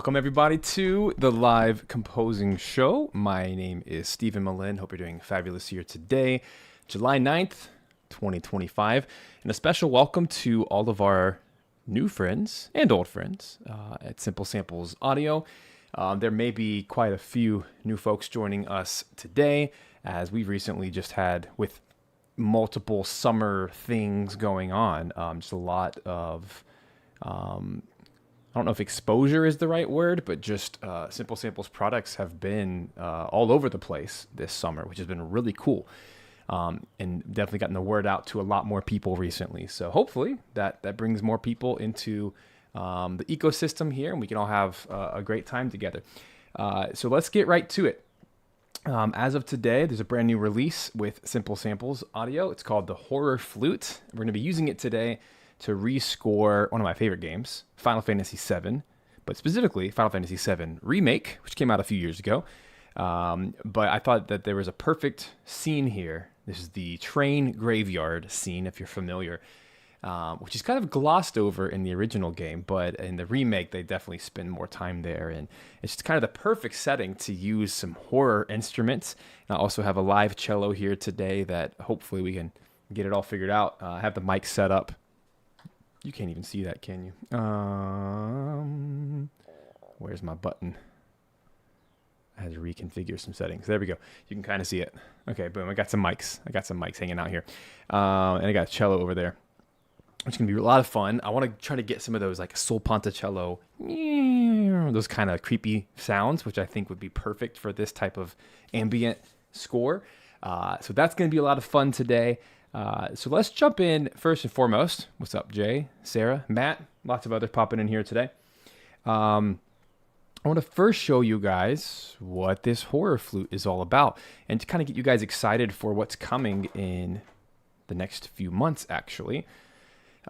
Welcome everybody to the live composing show. My name is Stephen Melin. Hope you're doing fabulous here today, July 9th, 2025. And a special welcome to all of our new friends and old friends at Simple Samples Audio. There may be quite a few new folks joining us today, as we've recently just had, with multiple summer things going on, just a lot of I don't know if exposure is the right word, but just Simple Samples products have been all over the place this summer, which has been really cool. And definitely gotten the word out to a lot more people recently. So hopefully that brings more people into the ecosystem here, and we can all have a great time together. So let's get right to it. As of today, there's a brand new release with Simple Samples Audio. It's called the Horror Flute. We're going to be using it today to rescore one of my favorite games, Final Fantasy VII, but specifically Final Fantasy VII Remake, which came out a few years ago. But I thought that there was a perfect scene here. This is the train graveyard scene, if you're familiar, which is kind of glossed over in the original game, but in the remake, they definitely spend more time there. And it's just kind of the perfect setting to use some horror instruments. And I also have a live cello here today that hopefully we can get it all figured out. I have the mic set up. You can't even see that, can you? Where's my button? I had to reconfigure some settings. There we go. You can kind of see it. Okay, boom. I got some mics. Hanging out here. And I got a cello over there. It's going to be a lot of fun. I want to try to get some of those like Sol Ponticello, those kind of creepy sounds, which I think would be perfect for this type of ambient score. So that's going to be a lot of fun today. So let's jump in first and foremost. What's up, Jay, Sarah, Matt, lots of others popping in here today. I want to first show you guys what this Horror Flute is all about and to kind of get you guys excited for what's coming in the next few months, actually.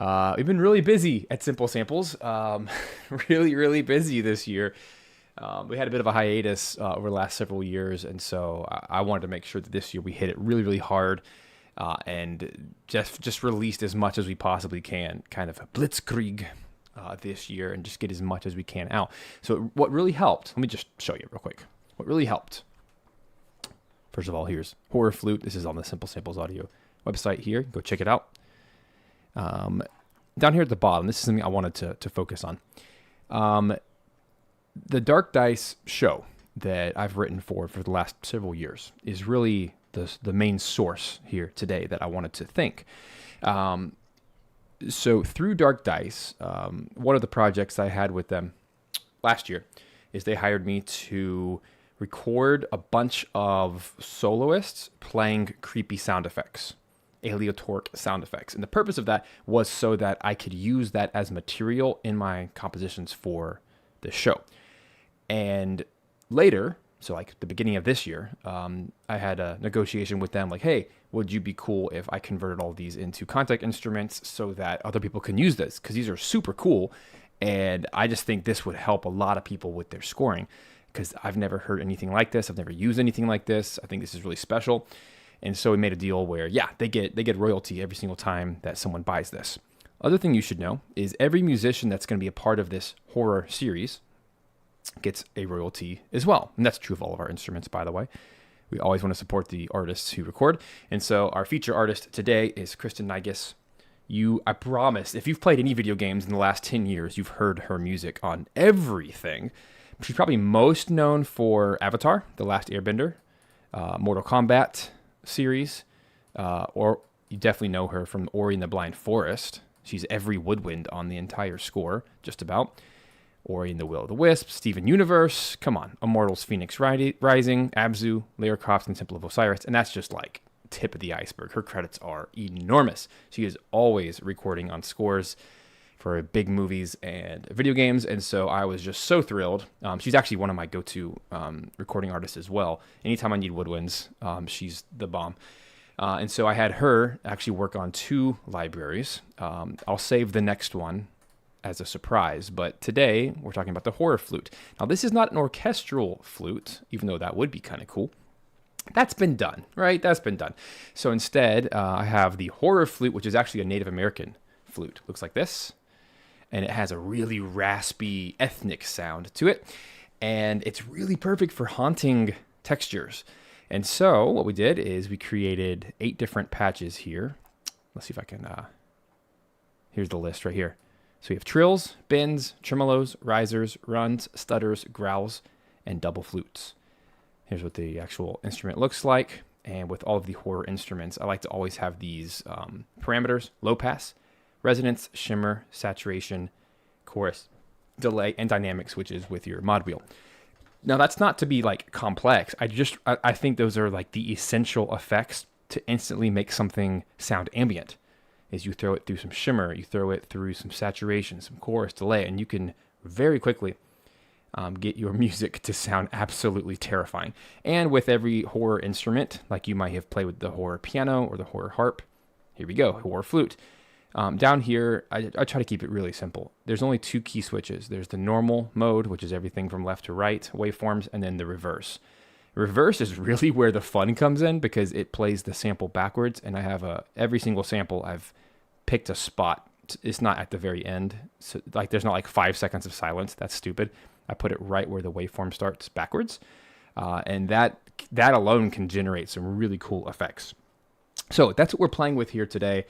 We've been really busy at Simple Samples, really busy this year. We had a bit of a hiatus over the last several years, and so I wanted to make sure that this year we hit it really hard. And just released as much as we possibly can, kind of a blitzkrieg this year, and just get as much as we can out. So what really helped, let me just show you real quick. What really helped, first of all, here's Horror Flute. This is on the Simple Samples Audio website here. Go check it out. Down here at the bottom, this is something I wanted to focus on. The Dark Dice show that I've written for the last several years is really the main source here today that I wanted to thank. So through Dark Dice, one of the projects I had with them last year is they hired me to record a bunch of soloists playing creepy sound effects, aleatoric sound effects. And the purpose of that was so that I could use that as material in my compositions for the show. And later, so like the beginning of this year, I had a negotiation with them like, hey, would you be cool if I converted all these into contact instruments so that other people can use this? Because these are super cool. And I just think this would help a lot of people with their scoring, because I've never heard anything like this. I've never used anything like this. I think this is really special. And so we made a deal where, yeah, they get royalty every single time that someone buys this. Other thing you should know is every musician that's going to be a part of this horror series gets a royalty as well. And that's true of all of our instruments, by the way. We always want to support the artists who record. And so our feature artist today is Kristen Nigis. I promise, if you've played any video games in the last 10 years, you've heard her music on everything. She's probably most known for Avatar, The Last Airbender, Mortal Kombat series, or you definitely know her from Ori and the Blind Forest. She's every woodwind on the entire score, just about. Ori and the Will of the Wisp, Steven Universe, come on, Immortals Phoenix Rising, Abzu, Lara Croft, and Temple of Osiris, and that's just like tip of the iceberg. Her credits are enormous. She is always recording on scores for big movies and video games, and so I was just so thrilled. She's actually one of my go-to recording artists as well. Anytime I need woodwinds, she's the bomb. And so I had her actually work on 2 libraries. I'll save the next one as a surprise, but today we're talking about the Horror Flute. Now, this is not an orchestral flute, even though that would be kind of cool. That's been done, right? That's been done. So instead, I have the Horror Flute, which is actually a Native American flute. Looks like this. and it has a really raspy ethnic sound to it. And it's really perfect for haunting textures. And so what we did is we created 8 different patches here. Let's see if I can, here's the list right here. So we have trills, bends, tremolos, risers, runs, stutters, growls, and double flutes. Here's what the actual instrument looks like. And with all of the horror instruments, I like to always have these parameters: low pass, resonance, shimmer, saturation, chorus, delay, and dynamic switches with your mod wheel. Now that's not to be like complex. I think those are like the essential effects to instantly make something sound ambient. Is you throw it through some shimmer, you throw it through some saturation, some chorus, delay, and you can very quickly get your music to sound absolutely terrifying. And with every horror instrument, like you might have played with the horror piano or the horror harp, here we go, horror flute. Down here, I try to keep it really simple. There's only 2 key switches. There's the normal mode, which is everything from left to right, waveforms, and then the reverse. Reverse is really where the fun comes in because it plays the sample backwards, and I have every single sample I've picked a spot. It's not at the very end. So like there's not like 5 seconds of silence. That's stupid. I put it right where the waveform starts backwards. And that alone can generate some really cool effects. So that's what we're playing with here today.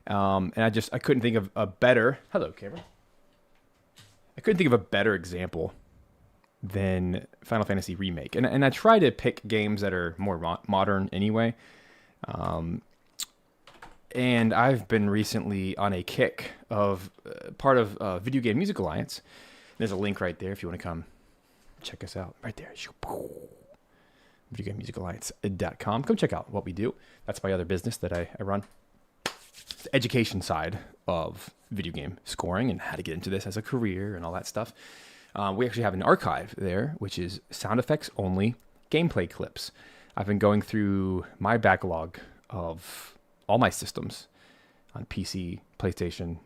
And I couldn't think of a better, hello camera. I couldn't think of a better example than Final Fantasy Remake. And I try to pick games that are more modern anyway. And I've been recently on a kick of part of Video Game Music Alliance. There's a link right there if you want to come check us out. Right there. VideoGameMusicAlliance.com. Come check out what we do. That's my other business that I run. The education side of video game scoring and how to get into this as a career and all that stuff. We actually have an archive there, which is sound effects only gameplay clips. I've been going through my backlog of all my systems on PC, PlayStation,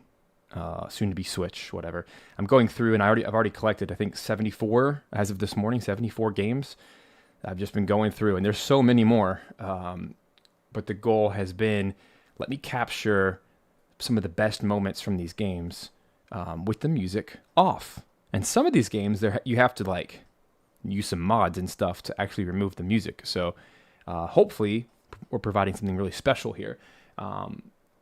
soon to be Switch, whatever. I'm going through and I've already collected, I think 74 as of this morning, 74 games. I've just been going through and there's so many more. But the goal has been, let me capture some of the best moments from these games with the music off. And some of these games, you have to like use some mods and stuff to actually remove the music. So hopefully we're providing something really special here.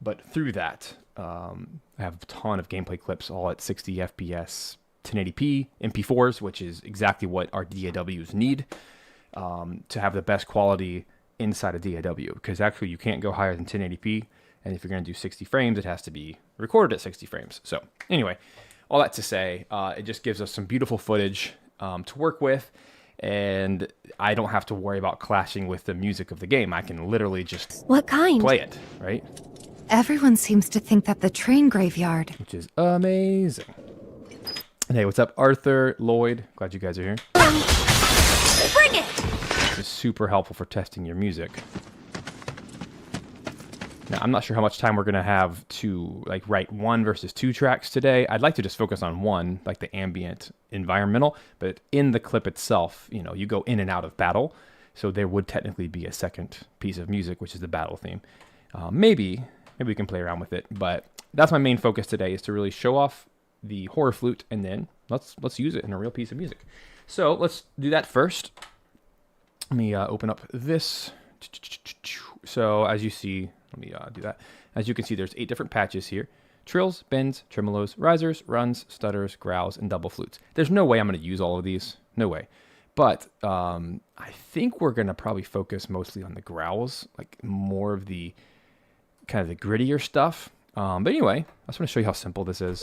But through that, I have a ton of gameplay clips, all at 60 FPS, 1080p, MP4s, which is exactly what our DAWs need to have the best quality inside a DAW. Because actually you can't go higher than 1080p. And if you're going to do 60 frames, it has to be recorded at 60 frames. So anyway, all that to say, it just gives us some beautiful footage to work with. And I don't have to worry about clashing with the music of the game. I can literally just play it, right? Everyone seems to think that the train graveyard. Which is amazing. And hey, what's up, Arthur, Lloyd? Glad you guys are here. Bring it! This is super helpful for testing your music. Now, I'm not sure how much time we're going to have to like write 1 versus 2 tracks today. I'd like to just focus on one, like the ambient environmental, but in the clip itself, you know, you go in and out of battle. So there would technically be a second piece of music, which is the battle theme. Maybe we can play around with it, but that's my main focus today, is to really show off the horror flute, and then let's use it in a real piece of music. So let's do that first. Let me open up this. So as you see, let me do that. As you can see, there's 8 different patches here. Trills, bends, tremolos, risers, runs, stutters, growls, and double flutes. There's no way I'm going to use all of these. No way. But I think we're going to probably focus mostly on the growls, like more of the kind of the grittier stuff. But anyway, I just want to show you how simple this is.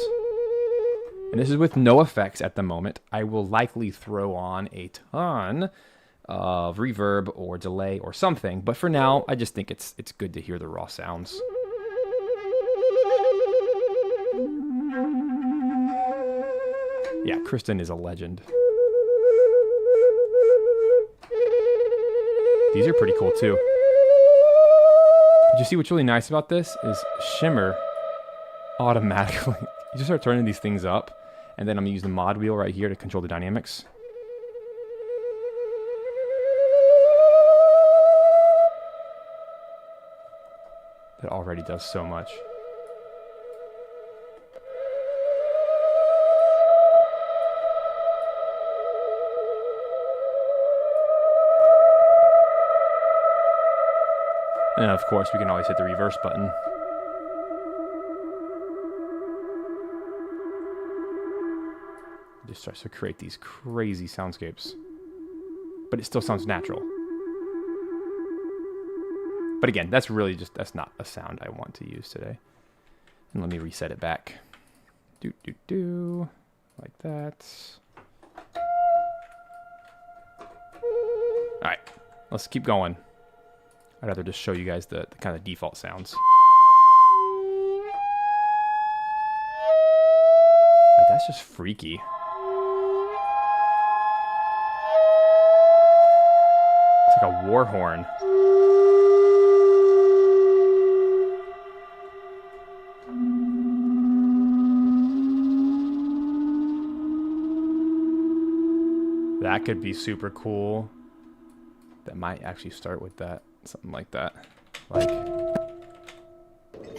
And this is with no effects at the moment. I will likely throw on a ton of reverb or delay or something, but for now I just think it's good to hear the raw sounds. Yeah, Kristen is a legend. These are pretty cool too. Did you see what's really nice about this is shimmer automatically. You just start turning these things up, and then I'm gonna use the mod wheel right here to control the dynamics. That already does so much. And of course, we can always hit the reverse button. It just starts to create these crazy soundscapes. But it still sounds natural. But again, that's really just, that's not a sound I want to use today. And let me reset it back. Do, do, do. Like that. Alright, let's keep going. I'd rather just show you guys the kind of default sounds. Like, that's just freaky. It's like a war horn. That could be super cool. That might actually start with that. Something like that. Like.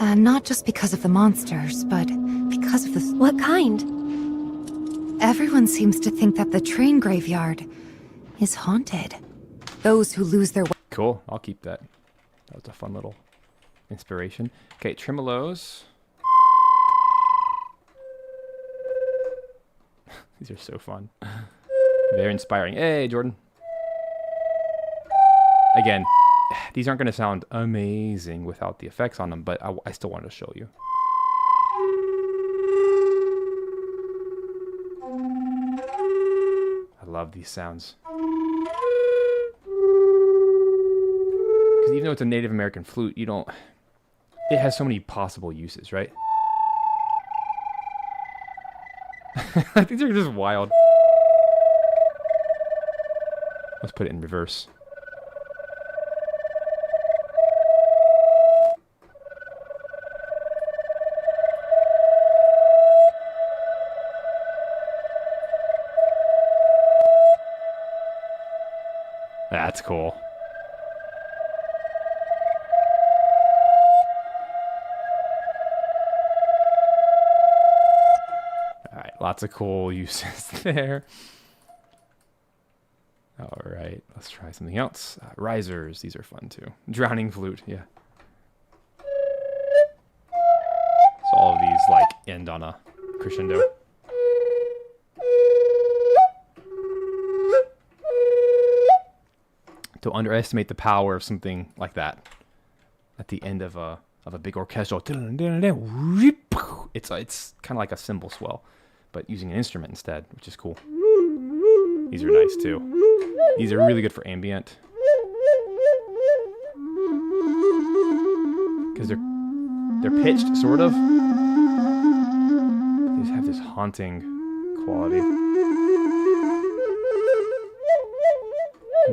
Not just because of the monsters, but because of the... What kind? Everyone seems to think that the train graveyard is haunted. Those who lose their... Cool. I'll keep that. That was a fun little inspiration. Okay, tremolos. These are so fun. Very inspiring. Hey, Jordan. Again, these aren't going to sound amazing without the effects on them, but I still wanted to show you. I love these sounds. Because even though it's a Native American flute, you don't... It has so many possible uses, right? These are just wild. Let's put it in reverse. That's cool. All right, lots of cool uses there. All right, let's try something else. Risers, these are fun too. Drowning flute, yeah. So all of these like end on a crescendo. Don't underestimate the power of something like that. At the end of a big orchestral, it's kind of like a cymbal swell, but using an instrument instead, which is cool. These are nice too. These are really good for ambient. Because they're pitched, sort of. They just have this haunting quality.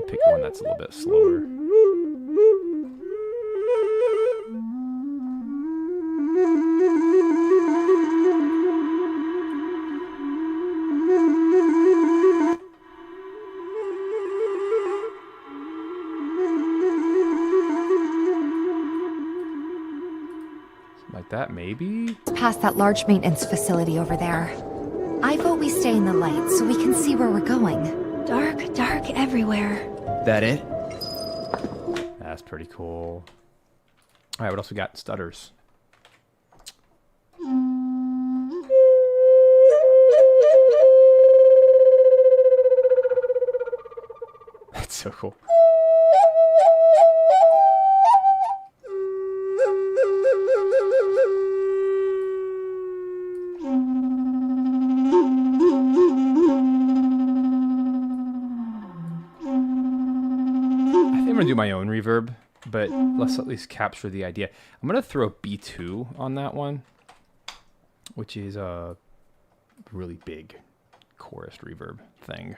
Pick one that's a little bit slower. Like that, maybe? Past that large maintenance facility over there. I vote we stay in the light so we can see where we're going. Dark, dark everywhere. That it? That's pretty cool. All right, what else we got? Stutters. That's so cool. I'm gonna do my own reverb, but let's at least capture the idea. I'm gonna throw B2 on that one, which is a really big chorus reverb thing.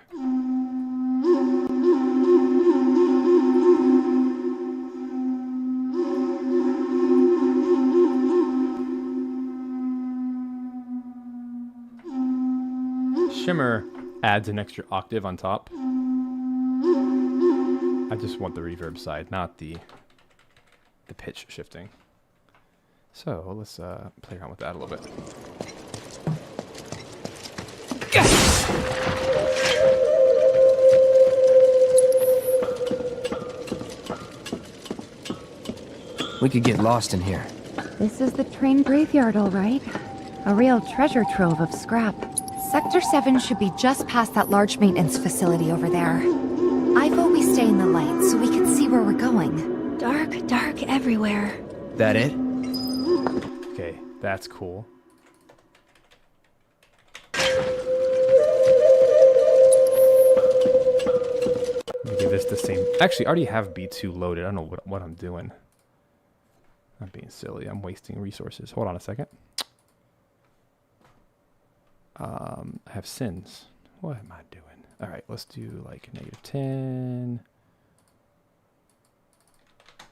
Shimmer adds an extra octave on top. I just want the reverb side, not the pitch shifting. So let's play around with that a little bit. We could get lost in here. This is the train graveyard, all right. A real treasure trove of scrap. Sector 7 should be just past that large maintenance facility over there. I vote we stay in the light so we can see where we're going. Dark everywhere. That it? Okay, that's cool. Let me give this the same. Actually, I already have B2 loaded. I don't know what I'm doing. I'm being silly. I'm wasting resources. Hold on a second. I have sins. What am I doing? All right, let's do like -10. I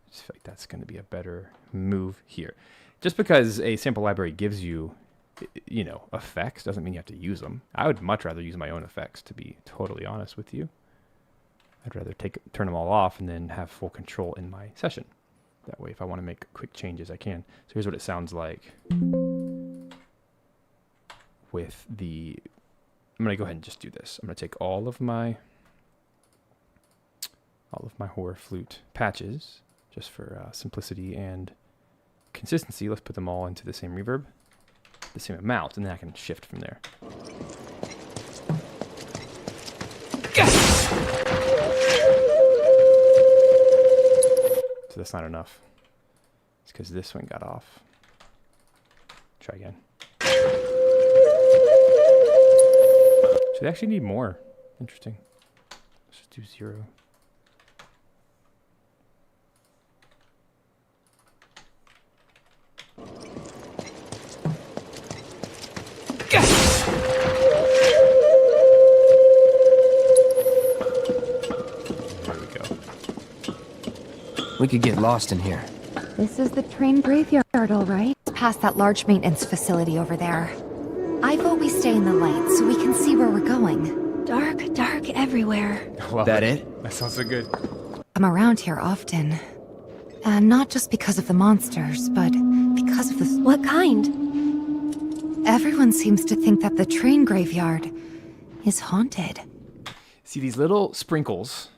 just feel like that's going to be a better move here. Just because a sample library gives you, you know, effects doesn't mean you have to use them. I would much rather use my own effects, to be totally honest with you. I'd rather turn them all off and then have full control in my session. That way, if I want to make quick changes, I can. So here's what it sounds like with the... I'm going to go ahead and just do this. I'm going to take all of my Horror Flute patches, just for simplicity and consistency. Let's put them all into the same reverb, the same amount, and then I can shift from there. So that's not enough. It's because this one got off. Try again. So they actually need more. Interesting. Let's just do 0. We could get lost in here. This is the train graveyard, all right. Past that large maintenance facility over there. I vote we stay in the light so we can see where we're going. Dark everywhere. That it? That sounds so good. I'm around here often. Not just because of the monsters, but because of the... What kind? Everyone seems to think that the train graveyard is haunted. See, these little sprinkles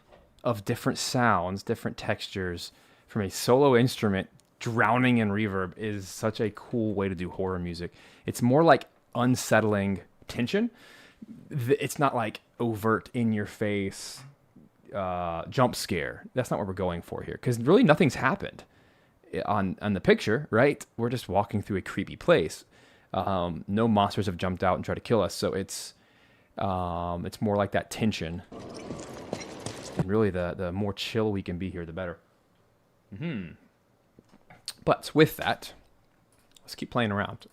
of different sounds, different textures from a solo instrument drowning in reverb is such a cool way to do horror music. It's more like unsettling tension. It's not like overt in your face jump scare. That's not what we're going for here, because really nothing's happened on the picture, right? We're just walking through a creepy place. No monsters have jumped out and tried to kill us, so it's more like that tension. And really, the more chill we can be here, the better. But with that, let's keep playing around.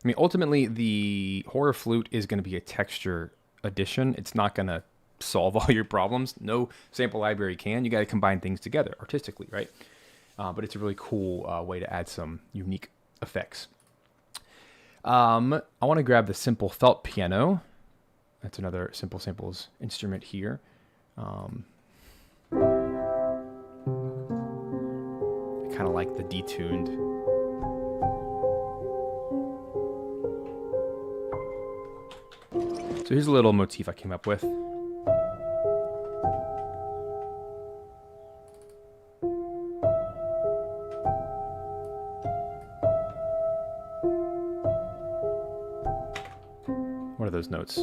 I mean, ultimately, the Horror Flute is going to be a texture addition. It's not going to solve all your problems. No sample library can. You got to combine things together artistically, right? But it's a really cool way to add some unique effects. I want to grab the simple felt piano. That's another Simple Samples instrument here. I kind of like the detuned. So here's a little motif I came up with. What are those notes?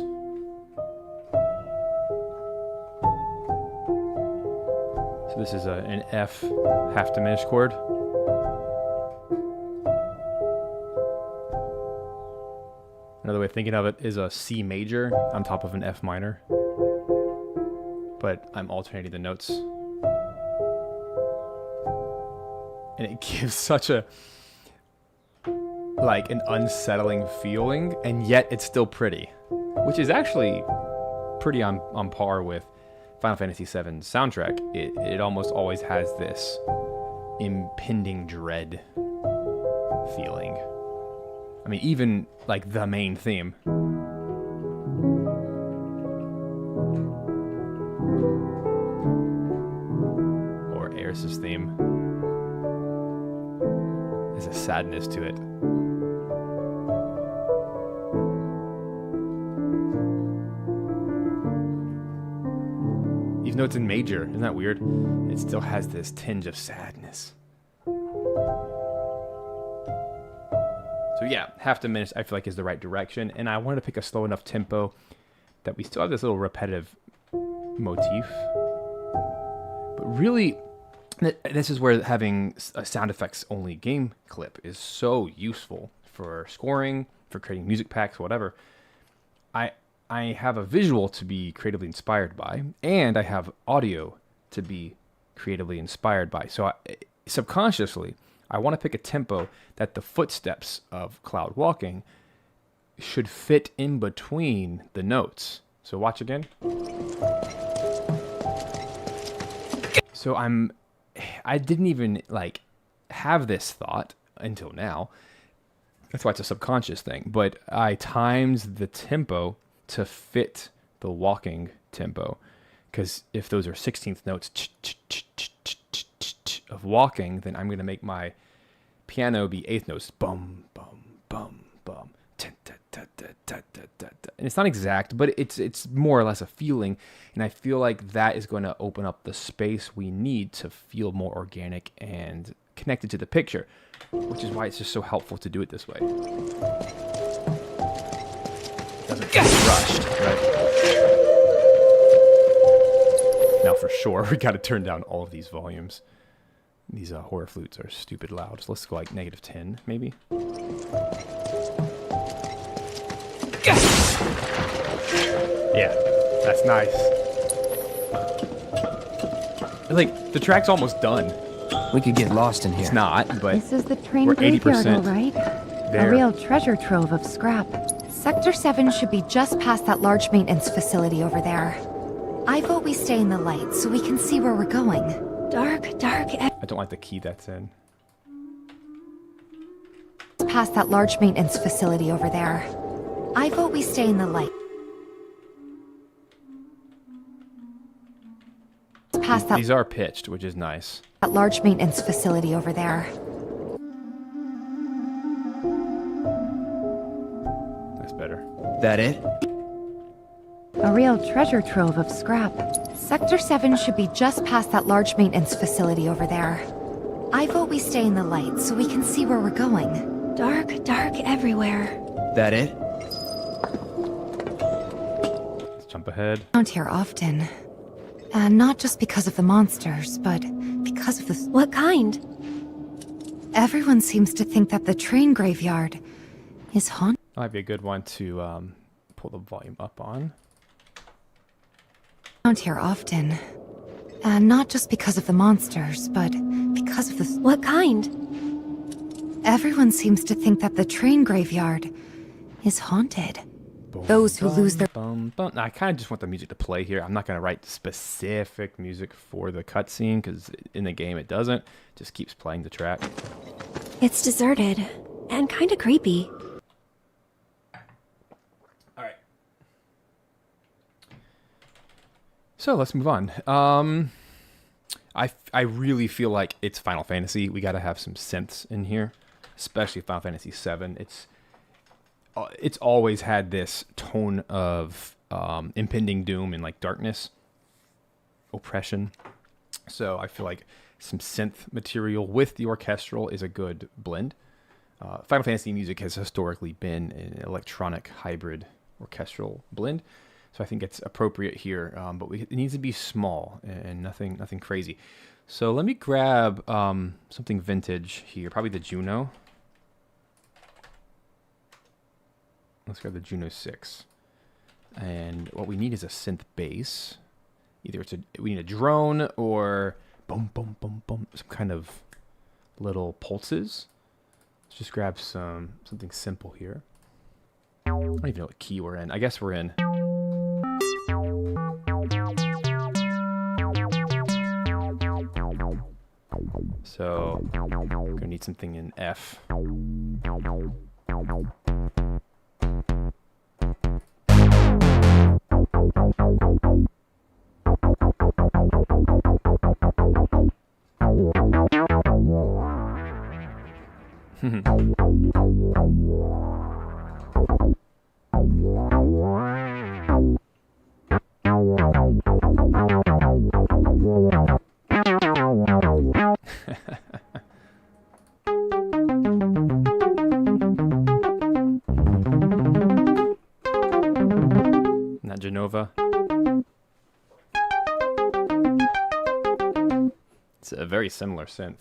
So this is an F half diminished chord. Another way of thinking of it is a C major on top of an F minor. But I'm alternating the notes. And it gives such a, like, an unsettling feeling, and yet it's still pretty. Which is actually pretty on par with Final Fantasy VII soundtrack. It almost always has this impending dread feeling. I mean, even like the main theme. Or Eris's theme. There's a sadness to it. Even though it's in major, isn't that weird? It still has this tinge of sadness. So yeah, half the minute I feel like is the right direction, and I wanted to pick a slow enough tempo that we still have this little repetitive motif. But really, this is where having a sound effects only game clip is so useful for scoring, for creating music packs, whatever. I have a visual to be creatively inspired by, and I have audio to be creatively inspired by. So subconsciously, I want to pick a tempo that the footsteps of Cloud walking should fit in between the notes. So watch again. So I didn't even like have this thought until now. That's why it's a subconscious thing. But I timed the tempo to fit the walking tempo. Because if those are 16th notes of walking, then I'm going to make my piano be 8th notes. Bum, bum, bum, bum. And it's not exact, but it's more or less a feeling. And I feel like that is going to open up the space we need to feel more organic and connected to the picture, which is why it's just so helpful to do it this way. Doesn't feel rushed, right? Now for sure, we got to turn down all of these volumes. These horror flutes are stupid loud. So let's go like -10, maybe. Yeah, that's nice. Like, the track's almost done. We could get lost in here. It's not, but This is the train we're graveyard, 80% all right. there. A real treasure trove of scrap. Sector 7 should be just past that large maintenance facility over there. I vote we stay in the light so we can see where we're going. Dark. I don't like the key that's in. Past that large maintenance facility over there. I vote we stay in the light. Past that These are pitched, which is nice. large maintenance facility over there. That's better. That it? A real treasure trove of scrap. Sector 7 should be just past that large maintenance facility over there. I vote we stay in the light so we can see where we're going. Dark everywhere. That it? Let's jump ahead. Around here often. Not just because of the monsters, but because of the... What kind? Everyone seems to think that the train graveyard is haunted. That might be a good one to pull the volume up on. Around here often. Not just because of the monsters, but because of the... What kind? Everyone seems to think that the train graveyard is haunted. Boom, Those who lose their... Bum, bum. Now, I kind of just want the music to play here. I'm not going to write specific music for the cutscene because in the game it doesn't. It just keeps playing the track. It's deserted and kind of creepy. All right. So let's move on. I really feel like it's Final Fantasy. We got to have some synths in here, especially Final Fantasy VII. It's always had this tone of impending doom and like darkness, oppression. So I feel like some synth material with the orchestral is a good blend. Final Fantasy music has historically been an electronic hybrid orchestral blend. So I think it's appropriate here, but it needs to be small and nothing crazy. So let me grab something vintage here, probably the Juno. Let's grab the Juno 6. And what we need is a synth bass. Either we need a drone or boom, boom, boom, boom, some kind of little pulses. Let's just grab something simple here. I don't even know what key we're in. I guess we're in. So we're gonna need something in F. It's a very similar synth.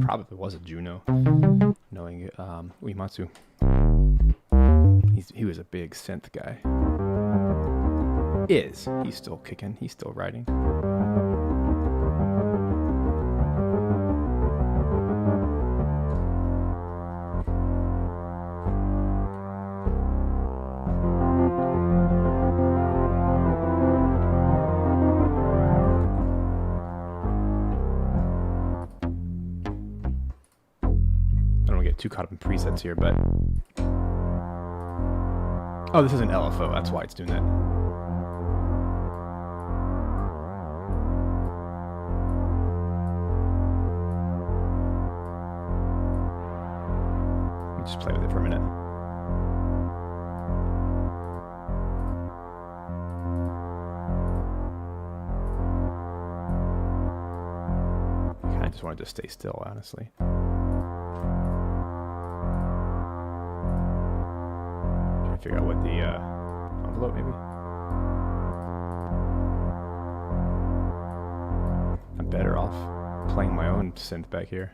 Probably was a Juno, knowing Uematsu. He was a big synth guy. He's still kicking, he's still riding. Too caught up in presets here, but oh, this is an LFO. That's why it's doing that. Let me just play with it for a minute. I kind of just wanted to stay still, honestly. Figure out what the envelope maybe. I'm better off playing my own synth back here.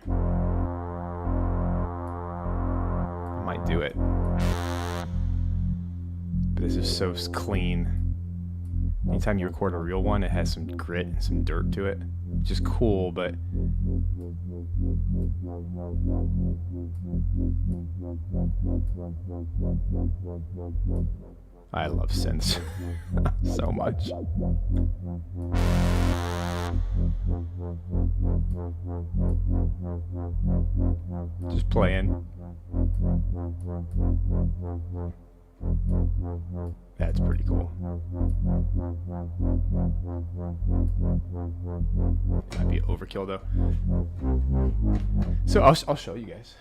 I might do it. But this is so clean. Anytime you record a real one, it has some grit and some dirt to it. Which is cool, but I love synths so much. Just playing. That's pretty cool. Might be overkill though. So I'll show you guys.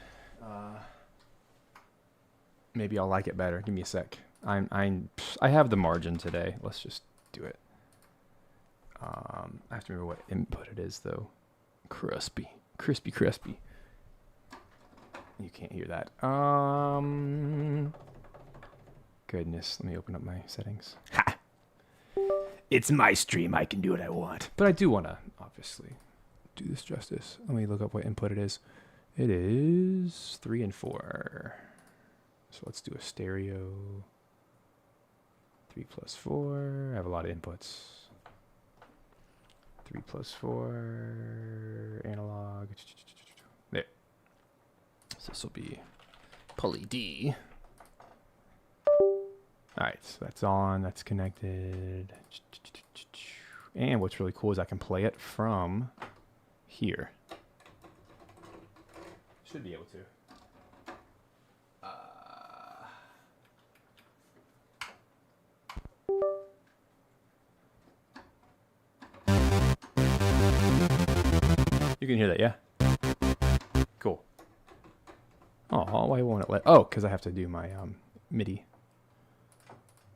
Maybe I'll like it better. Give me a sec. I have the margin today. Let's just do it. I have to remember what input it is though. Crispy. You can't hear that. Goodness, let me open up my settings. Ha! It's my stream. I can do what I want. But I do want to, obviously, do this justice. Let me look up what input it is. It is 3 and 4. So let's do a stereo. 3 plus 4. I have a lot of inputs. 3 plus 4. Analog. There. So this will be Pulley D. Alright, so that's on, that's connected. And what's really cool is I can play it from here. Should be able to. You can hear that, yeah? Cool. Oh, why won't it let... Oh, because I have to do my MIDI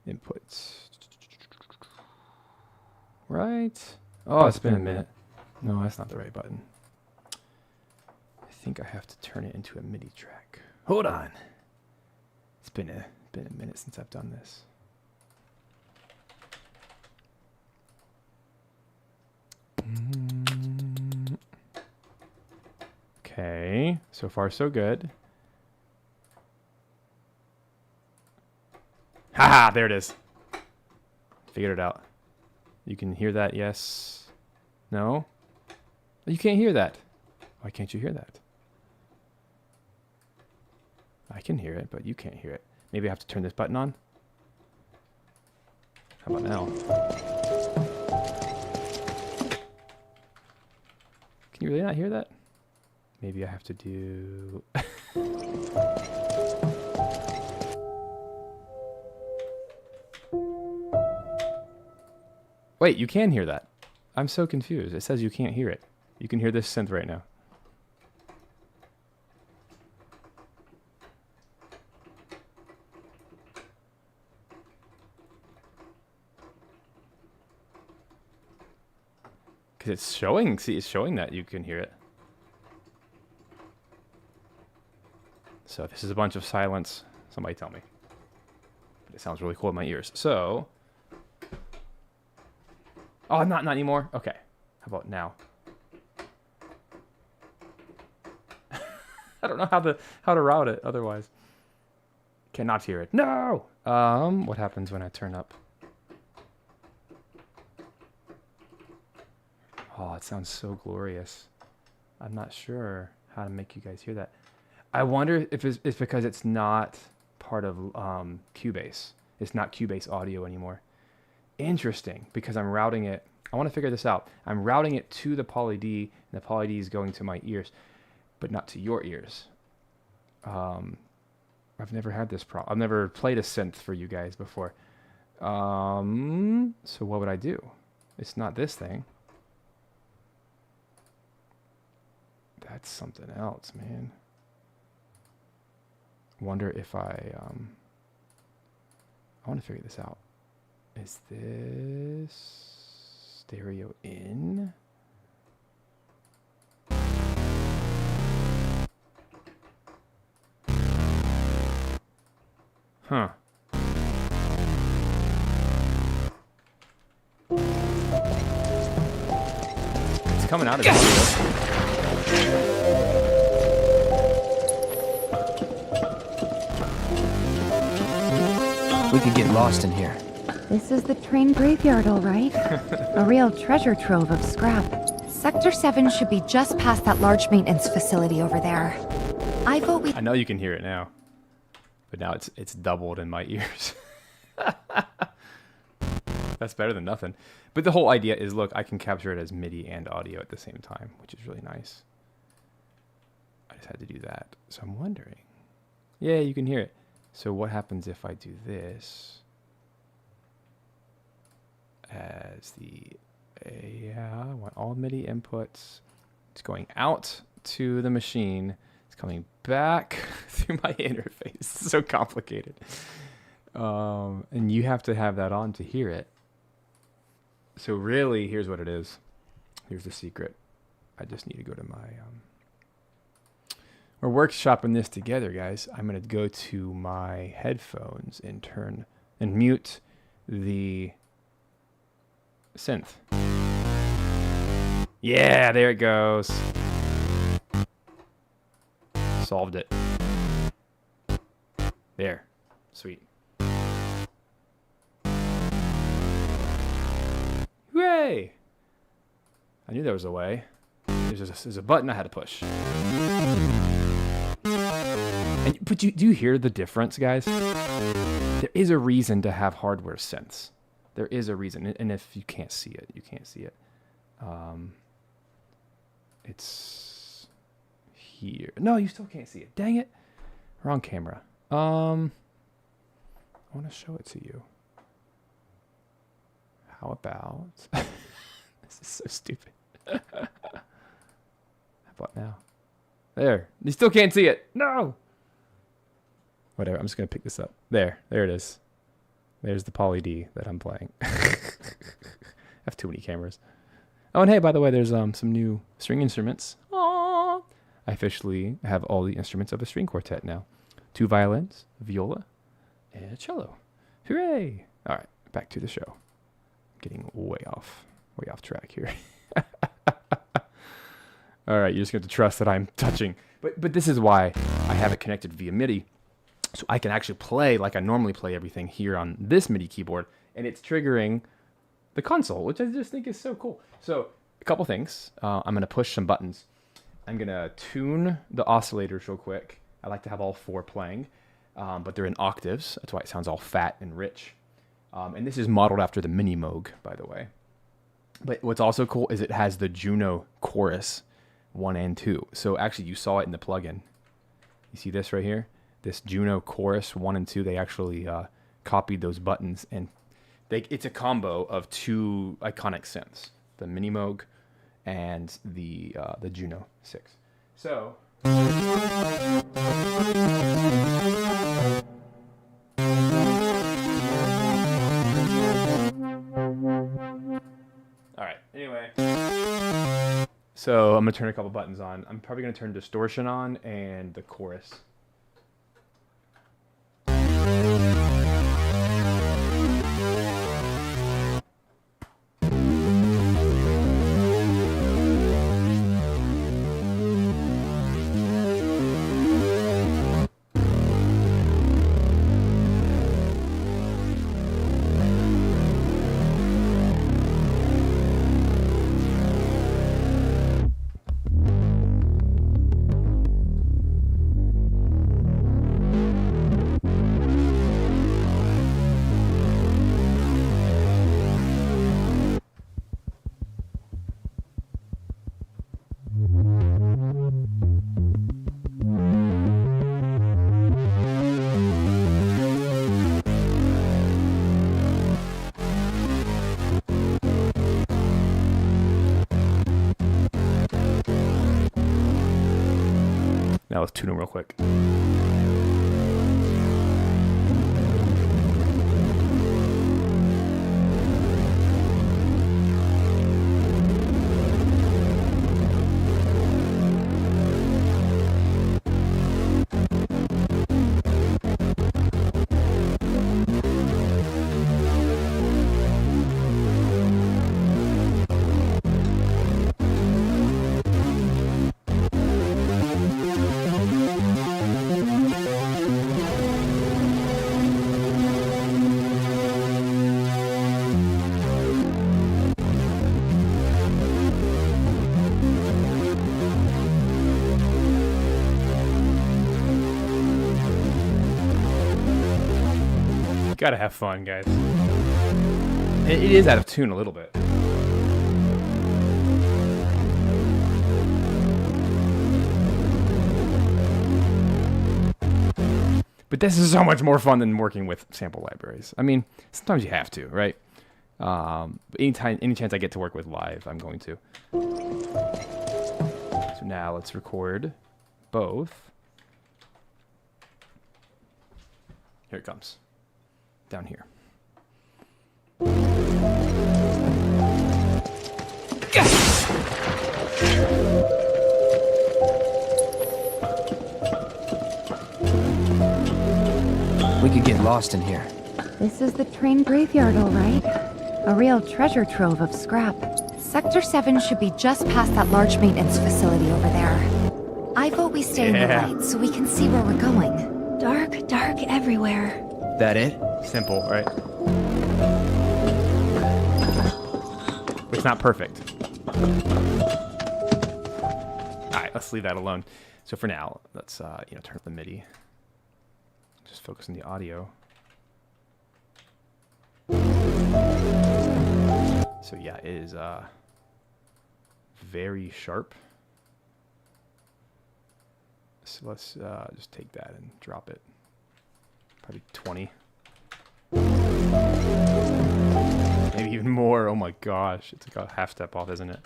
inputs. Right? Oh, it's been a minute. No, that's not the right button. I think I have to turn it into a MIDI track. Hold on. It's been a minute since I've done this. Okay, so far so good. Haha, there it is. Figured it out. You can hear that, yes? No? You can't hear that. Why can't you hear that? I can hear it, but you can't hear it. Maybe I have to turn this button on? How about now? Can you really not hear that? Maybe I have to do... Wait, you can hear that. I'm so confused. It says you can't hear it. You can hear this synth right now. Because it's showing, see, it's showing that you can hear it. So this is a bunch of silence. Somebody tell me. But it sounds really cool in my ears. So... Oh, not anymore? Okay. How about now? I don't know how to route it otherwise. Cannot hear it. No! What happens when I turn up? Oh, it sounds so glorious. I'm not sure how to make you guys hear that. I wonder if it's because it's not part of Cubase. It's not Cubase audio anymore. Interesting, because I'm routing it. I want to figure this out. I'm routing it to the Poly D, and the Poly D is going to my ears, but not to your ears. I've never had this problem. I've never played a synth for you guys before. So what would I do? It's not this thing. That's something else, man. Wonder if I want to figure this out. Is this stereo in? Huh. It's coming out of it. We could get lost in here. This is the train graveyard, all right. A real treasure trove of scrap. Sector 7 should be just past that large maintenance facility over there. I vote we... I know you can hear it now, but now it's doubled in my ears. That's better than nothing. But the whole idea is, look, I can capture it as MIDI and audio at the same time, which is really nice. I just had to do that. So I'm wondering. Yeah, you can hear it. So what happens if I do this as the... Yeah, I want all MIDI inputs. It's going out to the machine. It's coming back through my interface. It's so complicated. And you have to have that on to hear it. So really, here's what it is. Here's the secret. I just need to go to my... We're workshopping this together, guys. I'm going to go to my headphones and turn and mute the synth. Yeah, there it goes. Solved it. There. Sweet. Hooray! I knew there was a way. There's a button I had to push. But do you hear the difference, guys? There is a reason to have hardware synths. There is a reason. And if you can't see it, you can't see it. It's here. No, you still can't see it. Dang it. Wrong camera. I want to show it to you. How about... This is so stupid. How about now? There. You still can't see it. No! Whatever. I'm just going to pick this up. There. There it is. There's the Poly D that I'm playing. I have too many cameras. Oh, and hey, by the way, there's some new string instruments. Aww. I officially have all the instruments of a string quartet now. 2 violins, a viola, and a cello. Hooray! All right, back to the show. Getting way off track here. All right, you're just going to trust that I'm touching. But this is why I have it connected via MIDI. So I can actually play like I normally play everything here on this MIDI keyboard. And it's triggering the console, which I just think is so cool. So a couple things. I'm going to push some buttons. I'm going to tune the oscillators real quick. I like to have all 4 playing. But they're in octaves. That's why it sounds all fat and rich. And this is modeled after the Mini Moog, by the way. But what's also cool is it has the Juno chorus 1 and 2. So actually you saw it in the plugin. You see this right here? This Juno chorus 1 and 2, they actually copied those buttons. And it's a combo of 2 iconic synths. The Mini Moog and the Juno 6. So... Alright, anyway. So I'm going to turn a couple buttons on. I'm probably going to turn distortion on and the chorus. Now let's tune them real quick. Gotta have fun, guys. It is out of tune a little bit. But this is so much more fun than working with sample libraries. I mean, sometimes you have to, right? But any chance I get to work with live, I'm going to. So now let's record both. Here it comes. Down here. We could get lost in here. This is the train graveyard, all right. A real treasure trove of scrap. Sector 7 should be just past that large maintenance facility over there. I vote we stay in the light so we can see where we're going. Dark, dark everywhere. That it? Simple, right? It's not perfect. Alright, let's leave that alone. So for now, let's turn up the MIDI. Just focus on the audio. So yeah, it is very sharp. So let's just take that and drop it. Probably 20. Maybe even more. Oh my gosh. It's like a half step off, isn't it?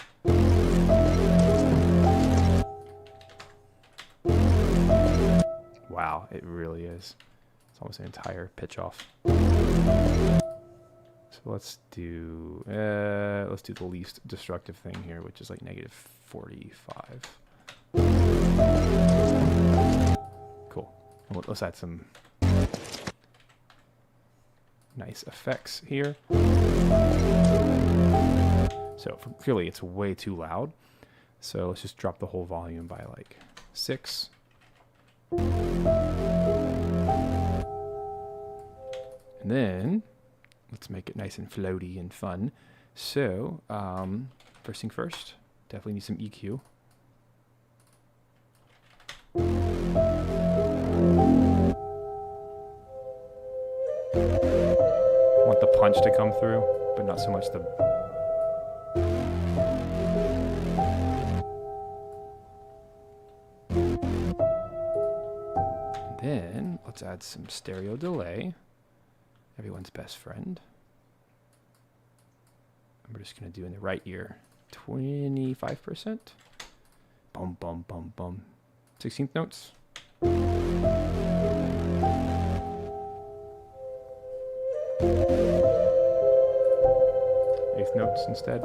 Wow, it really is. It's almost an entire pitch off. So let's do the least destructive thing here, which is like -45. Cool. Let's add some nice effects here. So clearly it's way too loud. So let's just drop the whole volume by like 6. And then let's make it nice and floaty and fun. So first thing first, definitely need some EQ. Want the punch to come through, but not so much the... And then let's add some stereo delay. Everyone's best friend. And we're just going to do in the right ear 25%. Bum, bum, bum, bum. 16th notes. Eighth notes instead.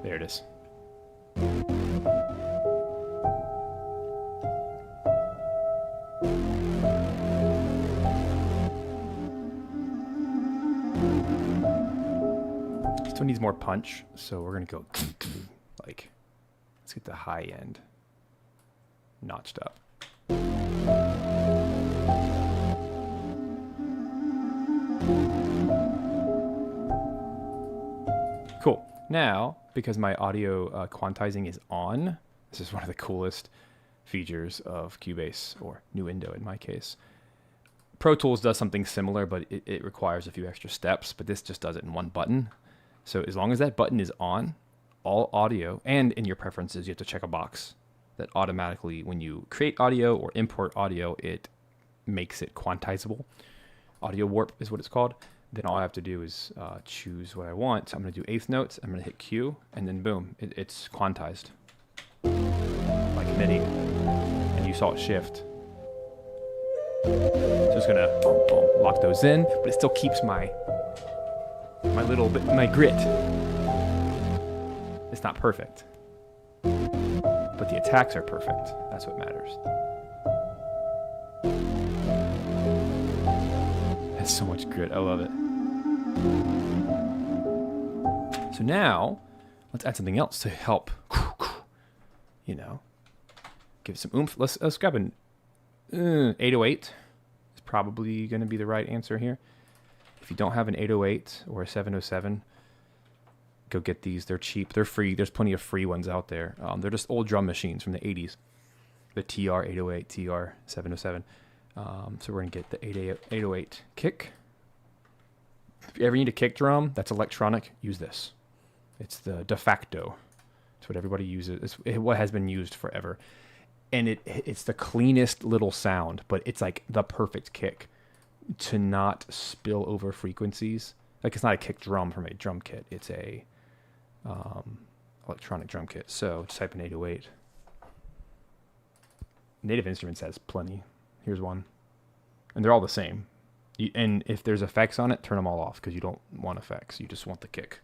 There it is. Still needs more punch, so we're gonna go like, let's get the high end notched up. Cool. Now, because my audio quantizing is on, this is one of the coolest features of Cubase, or Nuendo in my case. Pro Tools does something similar, but it requires a few extra steps, but this just does it in one button. So as long as that button is on, all audio, and in your preferences, you have to check a box that automatically, when you create audio or import audio, it makes it quantizable. Audio warp is what it's called. then all I have to do is choose what I want. So I'm going to do eighth notes. I'm going to hit Q, and then boom, it's quantized. Like MIDI. And you saw it shift. So just going to boom, boom, lock those in, but it still keeps my grit. It's not perfect. But the attacks are perfect. That's what matters. That's so much grit. I love it. So now, let's add something else to help, you know, give it some oomph. Let's grab an 808. It's probably going to be the right answer here. If you don't have an 808 or a 707, go get these. They're cheap. They're free. There's plenty of free ones out there. They're just old drum machines from the 80s. The TR-808, TR-707. So we're going to get the 808 kick. If you ever need a kick drum that's electronic, use this. It's the de facto. It's what everybody uses. It's what has been used forever. And it's the cleanest little sound, but it's like the perfect kick to not spill over frequencies. Like, it's not a kick drum from a drum kit. It's a electronic drum kit. So just type in 808. Native Instruments has plenty. Here's one. And they're all the same. And if there's effects on it, turn them all off, because you don't want effects. You just want the kick.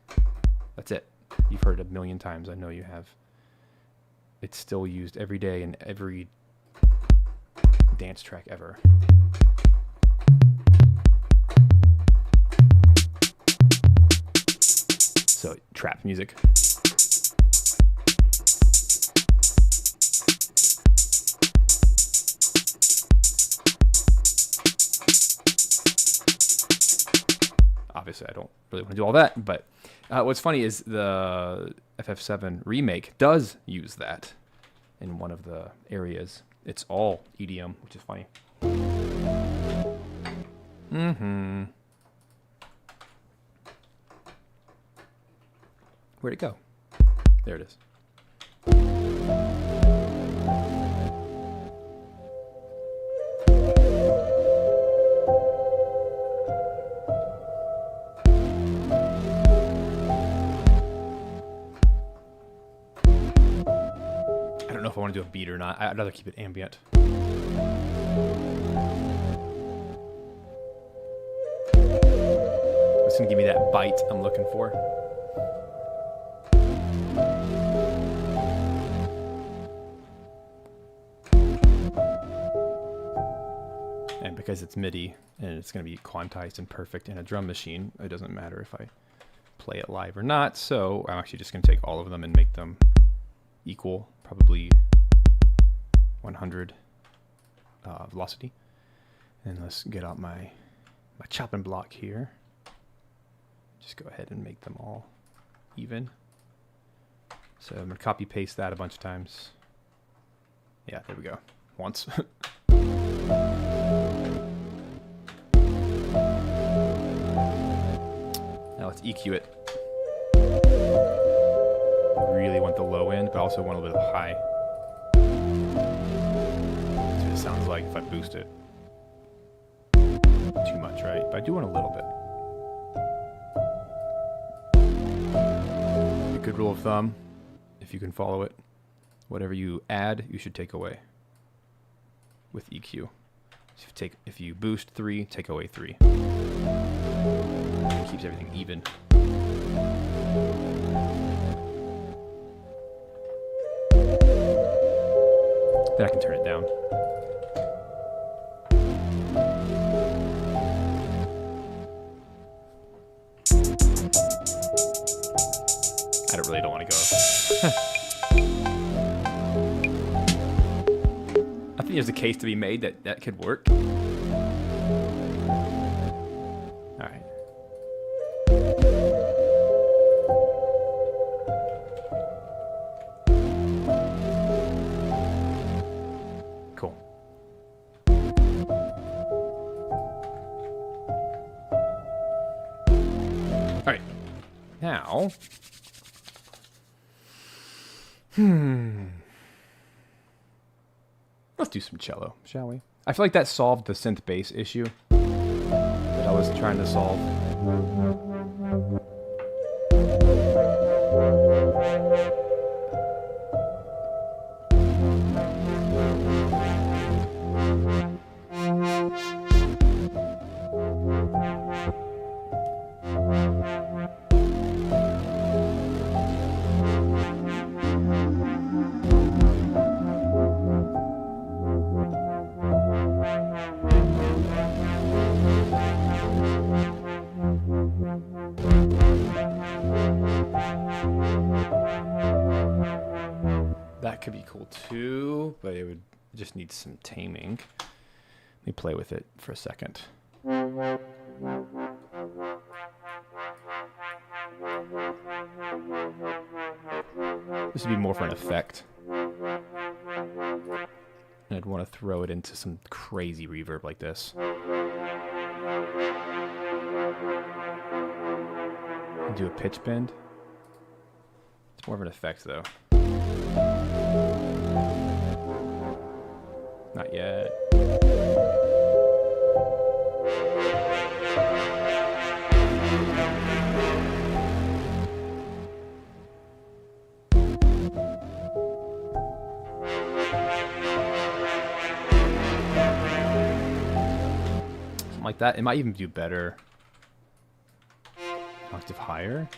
That's it. You've heard it a million times. I know you have. It's still used every day in every dance track ever. So, trap music. Obviously, I don't really want to do all that, but what's funny is the FF7 Remake does use that in one of the areas. It's all EDM, which is funny. Where'd it go? There it is. I don't know if I want to do a beat or not. I'd rather keep it ambient. It's going to give me that bite I'm looking for. And because it's MIDI and it's going to be quantized and perfect in a drum machine, it doesn't matter if I play it live or not. So I'm actually just going to take all of them and make them equal, probably 100 velocity. And let's get out my chopping block here. Just go ahead and make them all even. So I'm going to copy paste that a bunch of times. Yeah, there we go. Once. Now let's EQ it. Really want the low end, but also want a little bit of high. That's what it sounds like if I boost it. Too much, right? But I do want a little bit. A good rule of thumb, if you can follow it, whatever you add, you should take away with EQ. So if you boost 3, take away 3. It keeps everything even. Then I can turn it down. I don't want to go. I think there's a case to be made that could work. All right. Cool. All right. Now, let's do some cello, shall we? I feel like that solved the synth bass issue that I was trying to solve. That could be cool too, but it would just need some taming. Let me play with it for a second. This would be more for an effect. And I'd want to throw it into some crazy reverb like this. And do a pitch bend. It's more of an effect though. Not yet. Something like that. It might even do better. Octave higher.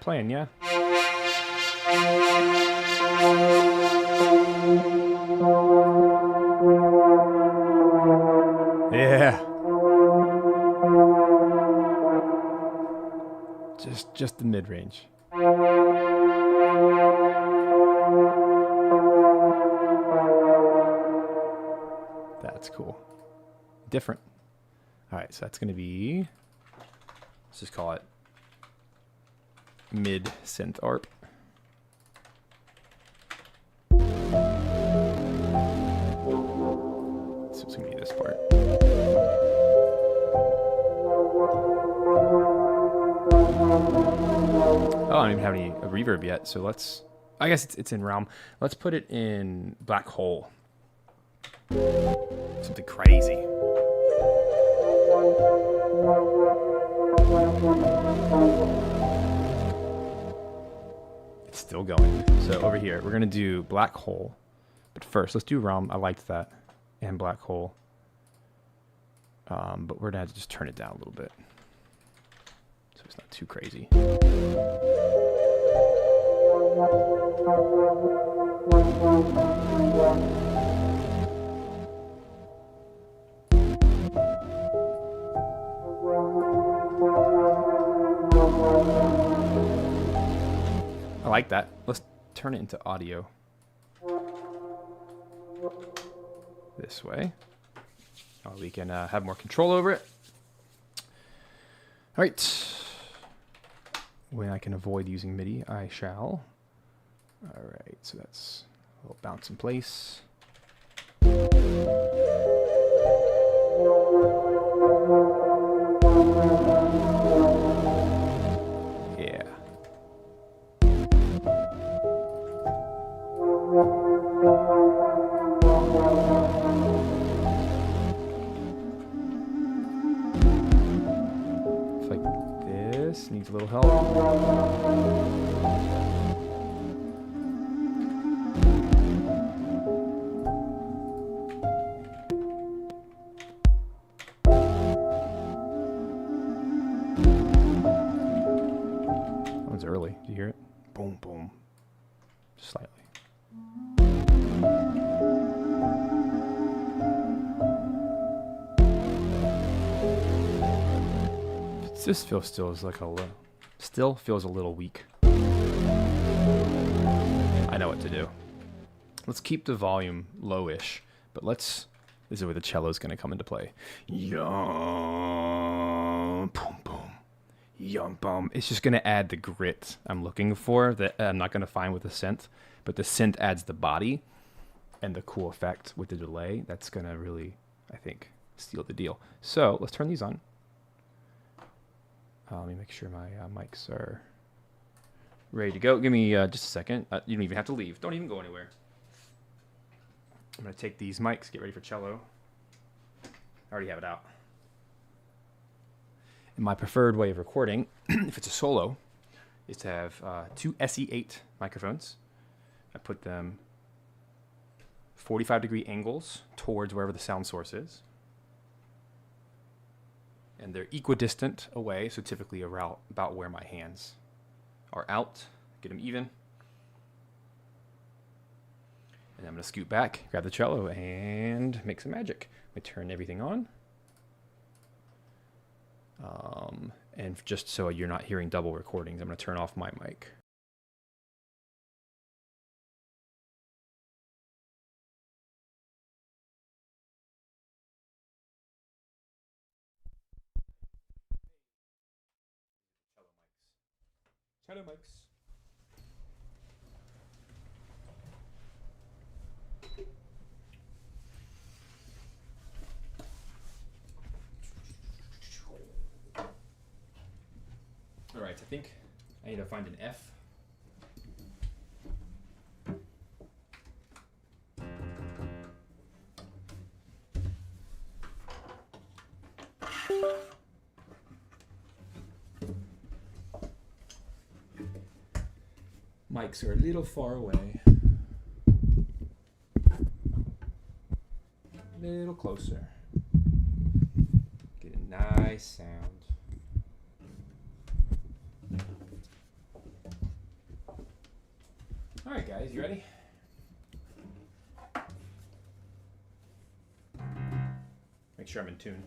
Playing, yeah. Yeah. Just the mid-range. That's cool. Different. All right, so that's going to be, let's just call it mid synth ARP. So it's gonna be this part. Oh, I don't even have any reverb yet, so let's, I guess it's in realm. Let's put it in black hole. Something crazy. It's still going. So over here, we're gonna do black hole. But first, let's do realm. I liked that. And black hole. But we're gonna have to just turn it down a little bit. So it's not too crazy. I like that. Let's turn it into audio. This way. Oh, we can have more control over it. All right. When I can avoid using MIDI, I shall. All right, so that's a little bounce in place. Yeah. Like this needs a little help. Early. Do you hear it? Boom, boom. Just slightly. This feels still is like a little, still feels a little weak. I know what to do. Let's keep the volume lowish, but let's. This is where the cello is going to come into play. Yum, boom, boom. Yum bum. It's just gonna add the grit I'm looking for that I'm not gonna find with the synth, but the synth adds the body and the cool effect with the delay. That's gonna really, I think, seal the deal. So let's turn these on. Let me make sure my mics are ready to go. Give me just a second. You don't even have to leave. Don't even go anywhere. I'm gonna take these mics, get ready for cello. I already have it out. And my preferred way of recording, if it's a solo, is to have two SE8 microphones. I put them 45-degree angles towards wherever the sound source is. And they're equidistant away, so typically around about where my hands are out. Get them even. And I'm going to scoot back, grab the cello, and make some magic. Let me turn everything on. And just so you're not hearing double recordings, I'm going to turn off my mic. Cello mics. All right, I think I need to find an F. Mics are a little far away. A little closer. Get a nice sound. All right, guys, you ready? Make sure I'm in tune.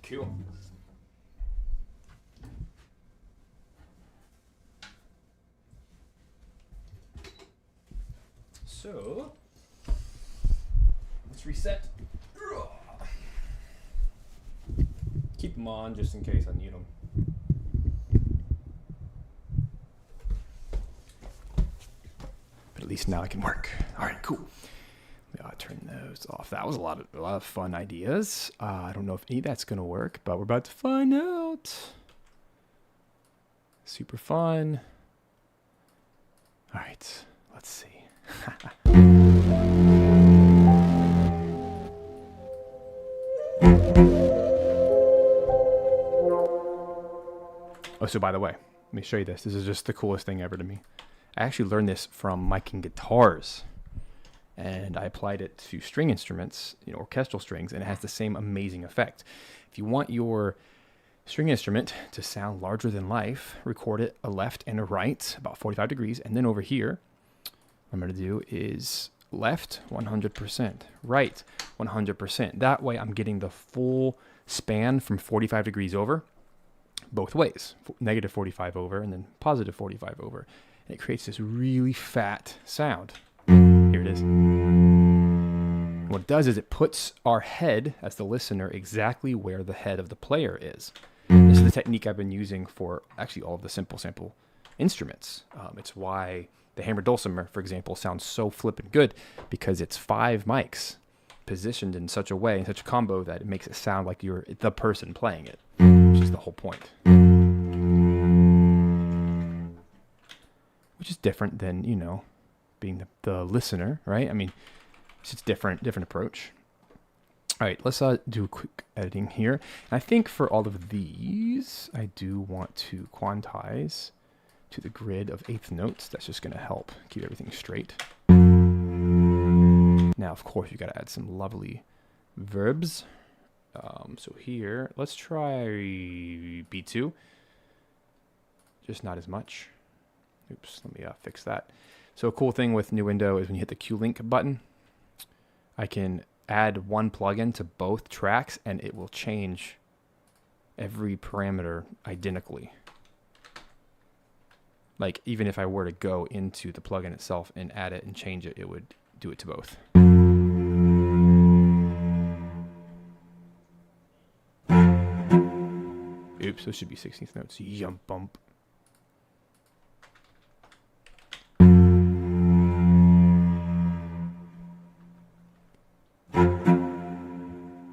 Cool. So, let's reset. Keep them on just in case I need them. at least now I can work. All right, cool. Turn those off. That was a lot of fun ideas. I don't know if any of that's gonna work, but we're about to find out. Super fun. All right, let's see. Oh, so by the way, let me show you this. This is just the coolest thing ever to me. I actually learned this from miking guitars, and I applied it to string instruments, orchestral strings, and it has the same amazing effect. If you want your string instrument to sound larger than life, record it a left and a right, about 45 degrees, and then over here, what I'm going to do is left 100%, right 100%. That way I'm getting the full span from 45 degrees over, both ways, negative 45 over and then positive 45 over. And it creates this really fat sound. Here it is. What it does is it puts our head as the listener exactly where the head of the player is. This is the technique I've been using for actually all of the simple sample instruments. It's why the hammered dulcimer, for example, sounds so flippin' good, because it's 5 mics positioned in such a way, in such a combo, that it makes it sound like you're the person playing it, which is the whole point. Which is different than, being the listener, right? I mean, it's just different approach. All right, let's do a quick editing here. And I think for all of these, I do want to quantize to the grid of eighth notes. That's just going to help keep everything straight. Now, of course, you got to add some lovely verbs. So here, let's try B2. Just not as much. Oops, let me fix that. So a cool thing with New Window is when you hit the Q-Link button, I can add one plugin to both tracks and it will change every parameter identically. Like, even if I were to go into the plugin itself and add it and change it, it would do it to both. Oops, those should be 16th notes. Yum bump.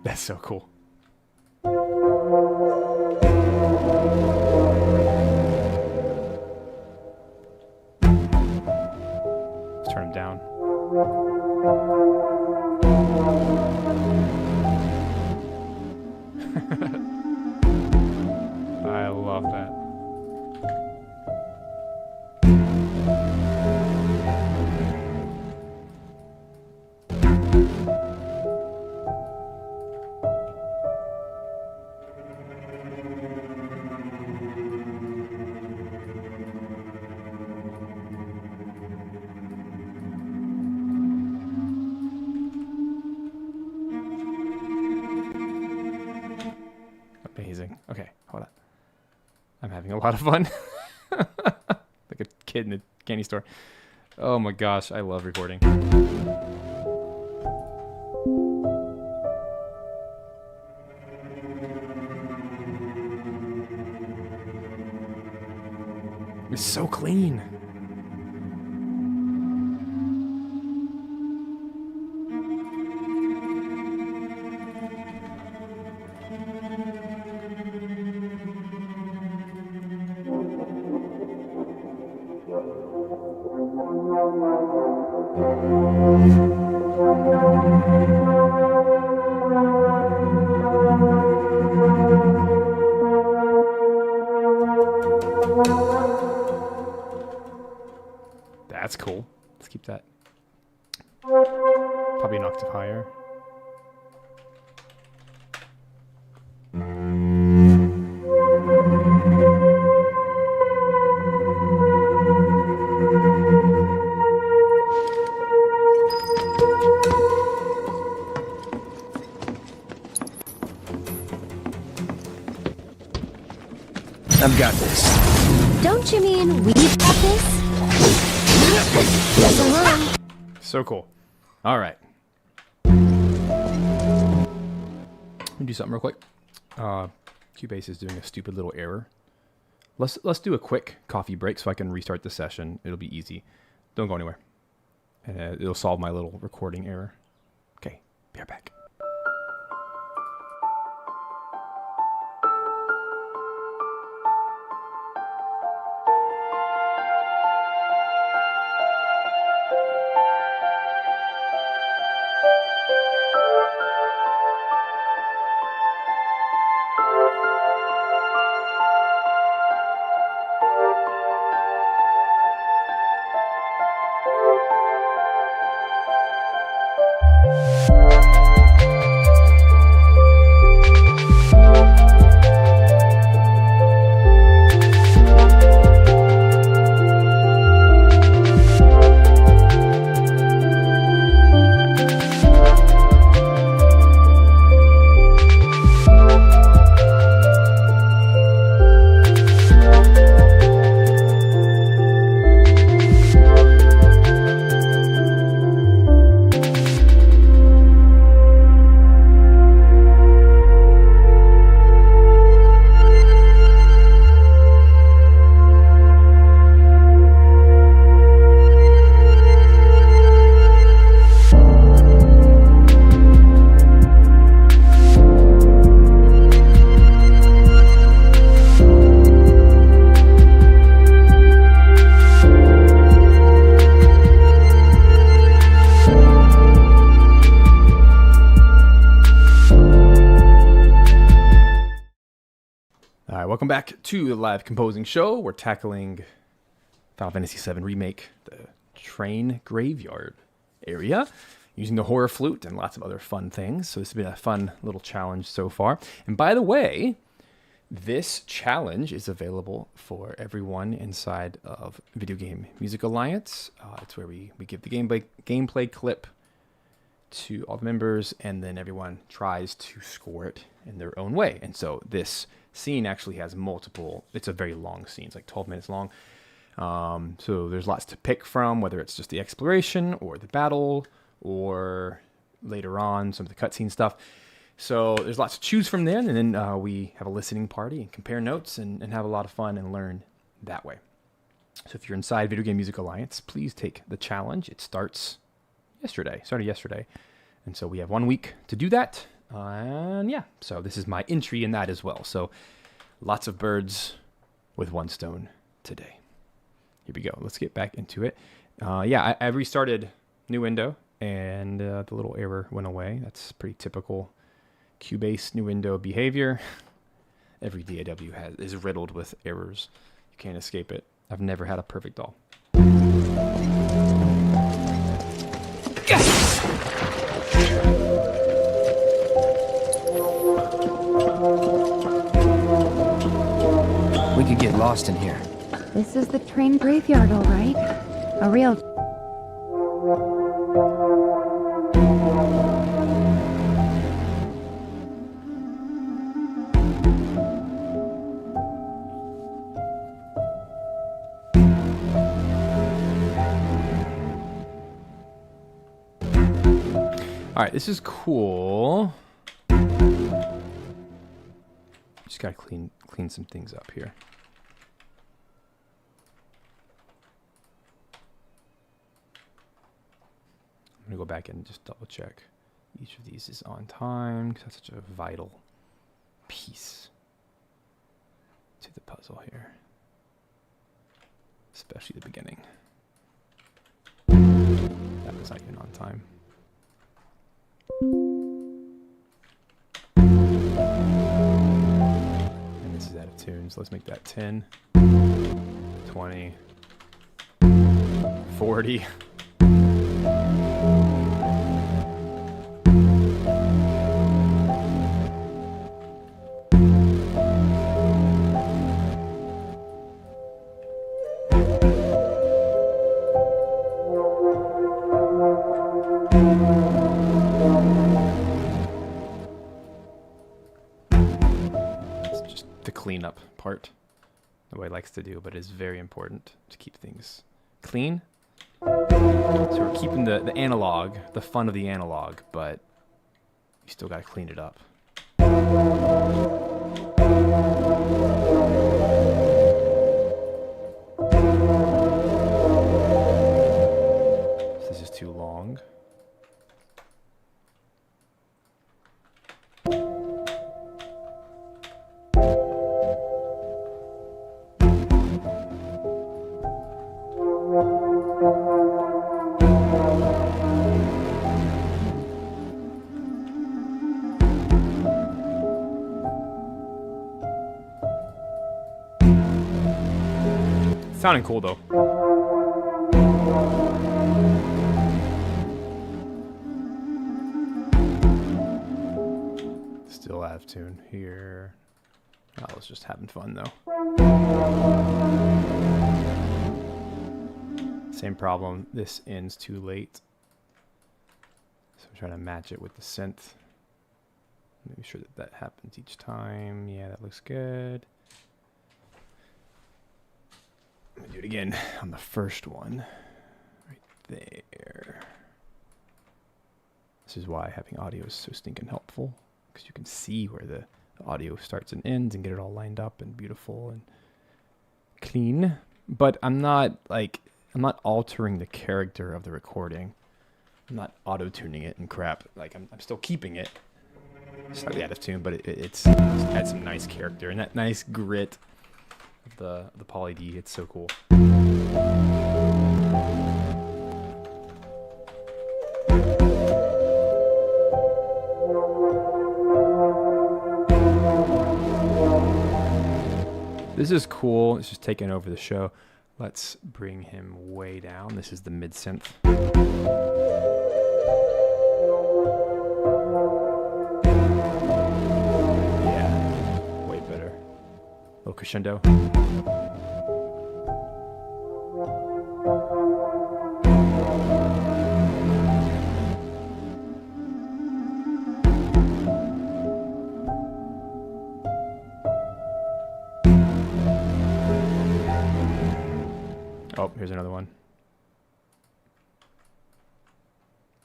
That's so cool. Let's turn them down. I love that. Amazing. Okay, hold on. I'm having a lot of fun. Like a kid in a candy store. Oh my gosh, I love recording. It's so clean. That's cool. Let's keep that. Probably an octave higher. I've got this. Don't you mean we've got this? So cool. All right. Let me do something real quick. Cubase is doing a stupid little error. Let's do a quick coffee break so I can restart the session. It'll be easy. Don't go anywhere. and it'll solve my little recording error. Okay, be right back. Welcome back to the live composing show. We're tackling Final Fantasy VII Remake, the train graveyard area, using the Horror Flute and lots of other fun things. So this has been a fun little challenge so far. And by the way, this challenge is available for everyone inside of Video Game Music Alliance. It's where we give the gameplay clip to all the members, and then everyone tries to score it in their own way. And so this scene actually has multiple, it's a very long scene, it's like 12 minutes long. So there's lots to pick from, whether it's just the exploration or the battle or later on some of the cutscene stuff. So there's lots to choose from there, and then we have a listening party and compare notes and have a lot of fun and learn that way. So if you're inside Video Game Music Alliance, please take the challenge. It started yesterday. And so we have 1 week to do that. And yeah, so this is my entry in that as well. So lots of birds with one stone today. Here we go. Let's get back into it. I restarted new window, and the little error went away. That's pretty typical Cubase new window behavior. Every DAW is riddled with errors. You can't escape it. I've never had a perfect DAW. We could get lost in here. This is the train graveyard, all right. A real... All right, this is cool. Just gotta clean some things up here. I'm gonna go back and just double check each of these is on time, because that's such a vital piece to the puzzle here, especially the beginning. That was not even on time. And this is out of tune, so let's make that 10, 20, 40. Cleanup part, nobody likes to do, but it is very important to keep things clean. So we're keeping the analog, the fun of the analog, but you still got to clean it up. This is just too long. Sounding cool though. Still out of tune here. I was just having fun though. Same problem. This ends too late. So I'm trying to match it with the synth. Make sure that that happens each time. Yeah, that looks good. I'm gonna do it again on the first one. Right there. This is why having audio is so stinking helpful. Because you can see where the audio starts and ends and get it all lined up and beautiful and clean. But I'm not altering the character of the recording. I'm not auto-tuning it and crap. Like I'm still keeping it slightly out of tune, but it's had some nice character and that nice grit of the poly D. It's so cool. This is cool. It's just taking over the show. Let's bring him way down. This is the mid synth. Yeah, way better. Little crescendo. Oh, here's another one.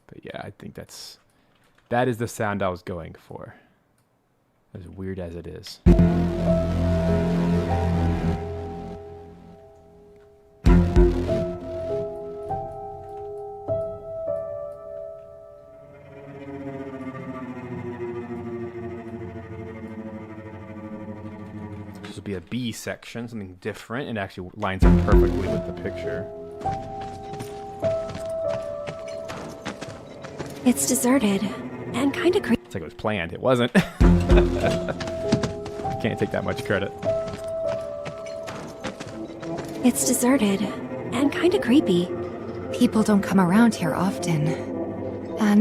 But yeah, I think that is the sound I was going for. As weird as it is. This will be a B section, something different. It actually lines up perfectly with the picture. It's deserted and kind of creepy. It's like it was planned. It wasn't. Can't take that much credit. It's deserted and kind of creepy. People don't come around here often.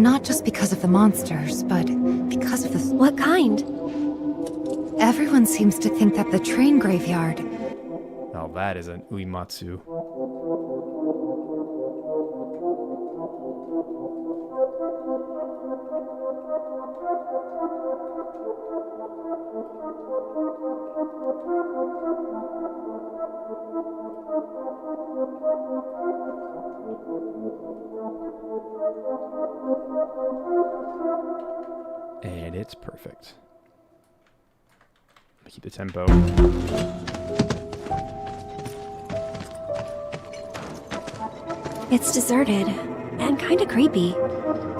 Not just because of the monsters, but because of the... What kind? Everyone seems to think that the train graveyard... Oh, that is an Uematsu. And it's perfect. Keep the tempo. It's deserted and kind of creepy.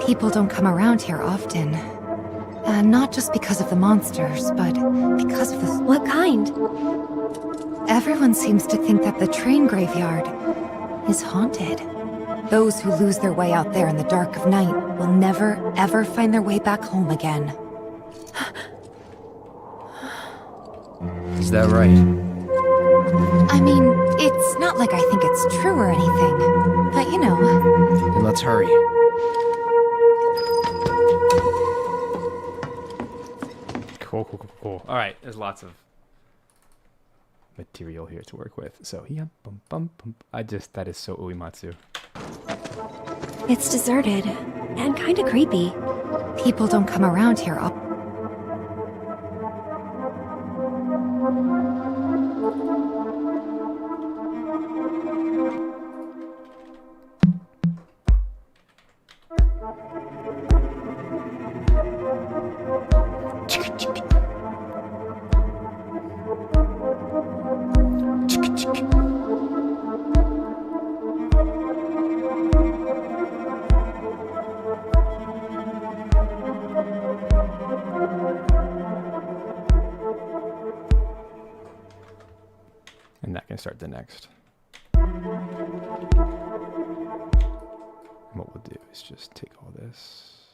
People don't come around here often. Not just because of the monsters, but because of the... What kind? Everyone seems to think that the train graveyard is haunted. Those who lose their way out there in the dark of night will never, ever find their way back home again. Is that right? I mean, it's not like I think it's true or anything, but you know... Then let's hurry. Cool. All right, there's lots of material here to work with. So yeah, that is so Uematsu. It's deserted and kind of creepy. People don't come around here often. to start the next. And what we'll do is just take all this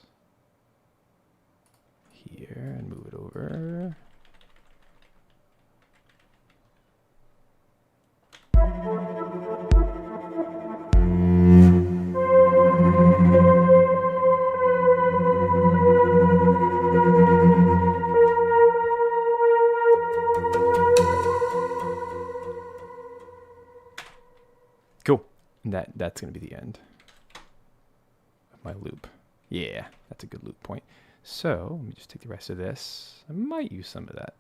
here and move it over. Cool. And that's going to be the end of my loop. Yeah, that's a good loop point. So let me just take the rest of this. I might use some of that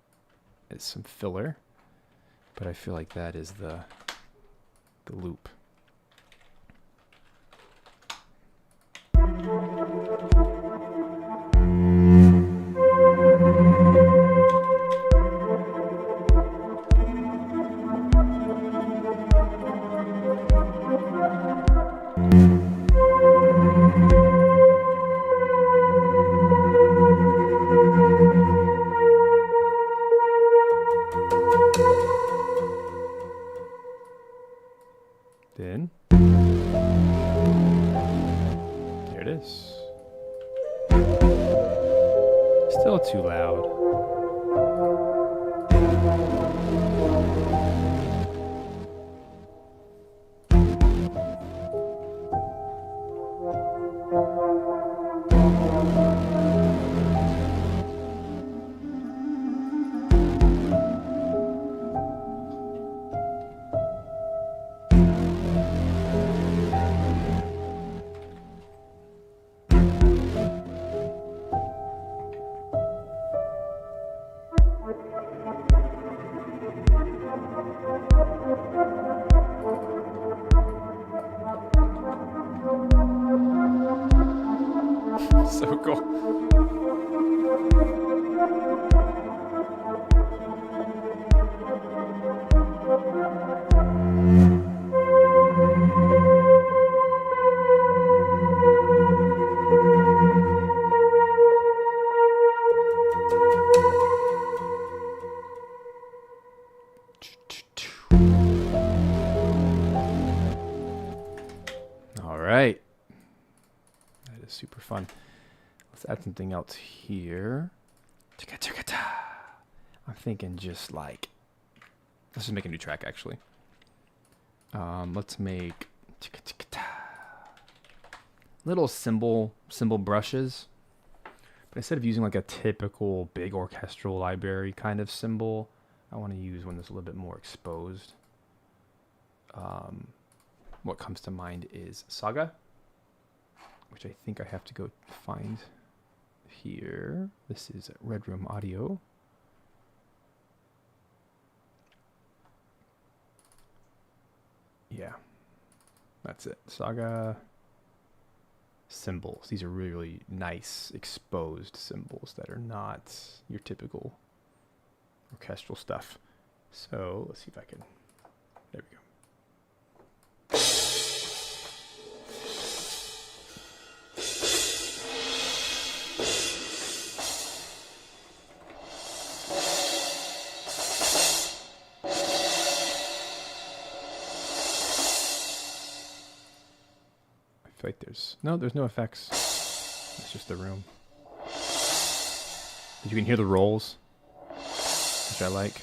as some filler, but I feel like that is the loop. Then, there it is. Still too loud. So cool. All right. That is super fun. Let's add something else here. I'm thinking just like, let's just make a new track actually. Let's make little cymbal brushes. But instead of using like a typical big orchestral library kind of cymbal, I want to use one that's a little bit more exposed. What comes to mind is Saga, which I think I have to go find here. This is Red Room Audio. Yeah, that's it. Saga cymbals. These are really, really nice exposed cymbals that are not your typical orchestral stuff. So let's see if I can. There we go. Like there's no effects. It's just the room. But you can hear the rolls, which I like.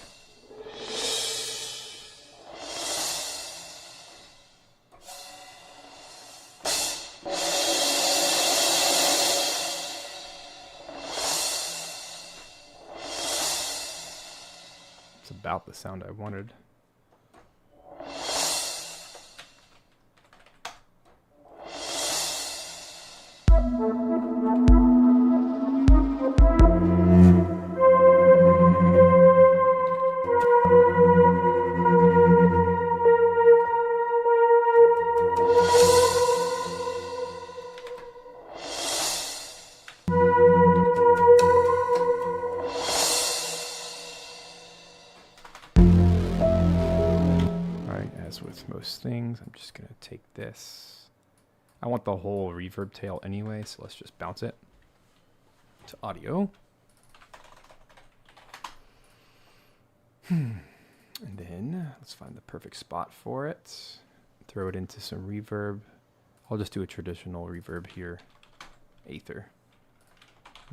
It's about the sound I wanted. With most things, I'm just gonna take this. I want the whole reverb tail anyway, so let's just bounce it to audio. And then let's find the perfect spot for it. Throw it into some reverb. I'll just do a traditional reverb here. Aether.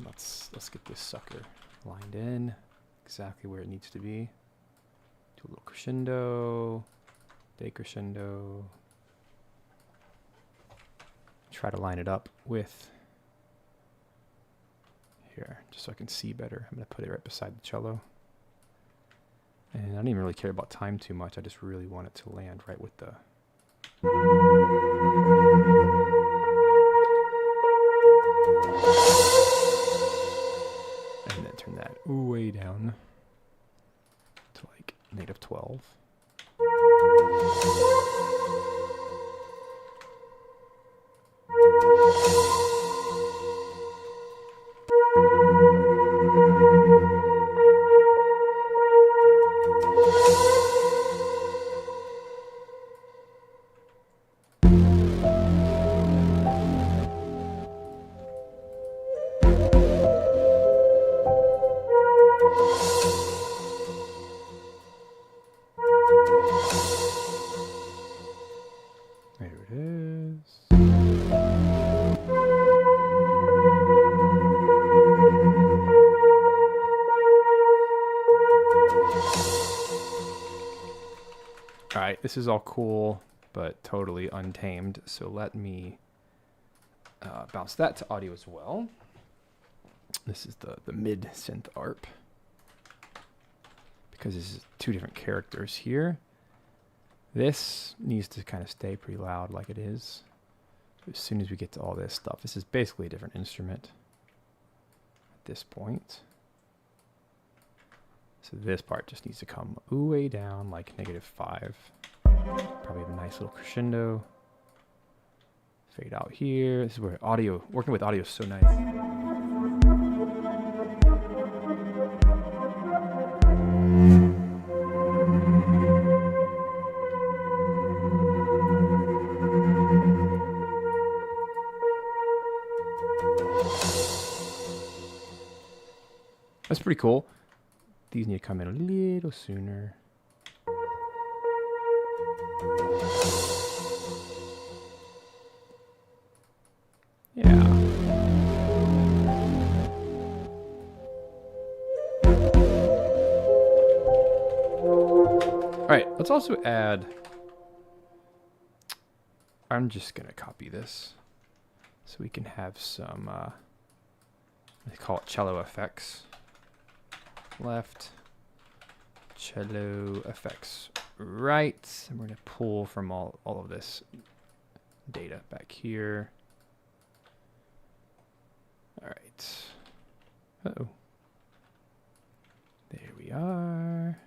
Let's get this sucker lined in exactly where it needs to be. Do a little crescendo, decrescendo. Try to line it up with here, just so I can see better. I'm going to put it right beside the cello. And I don't even really care about time too much. I just really want it to land right with the... And then turn that way down to like -12. There it is. All right, this is all cool, but totally untamed. So let me bounce that to audio as well. This is the mid synth ARP, because this is two different characters here. This needs to kind of stay pretty loud like it is. As soon as we get to all this stuff, this is basically a different instrument at this point. So this part just needs to come way down like -5. Probably have a nice little crescendo. Fade out here. This is where audio, working with audio is so nice. That's pretty cool. These need to come in a little sooner. Yeah. All right, let's also add, I'm just gonna copy this so we can have some, they call it cello effects. Left, cello effects right, and we're going to pull from all of this data back here. All right. Uh-oh. There we are.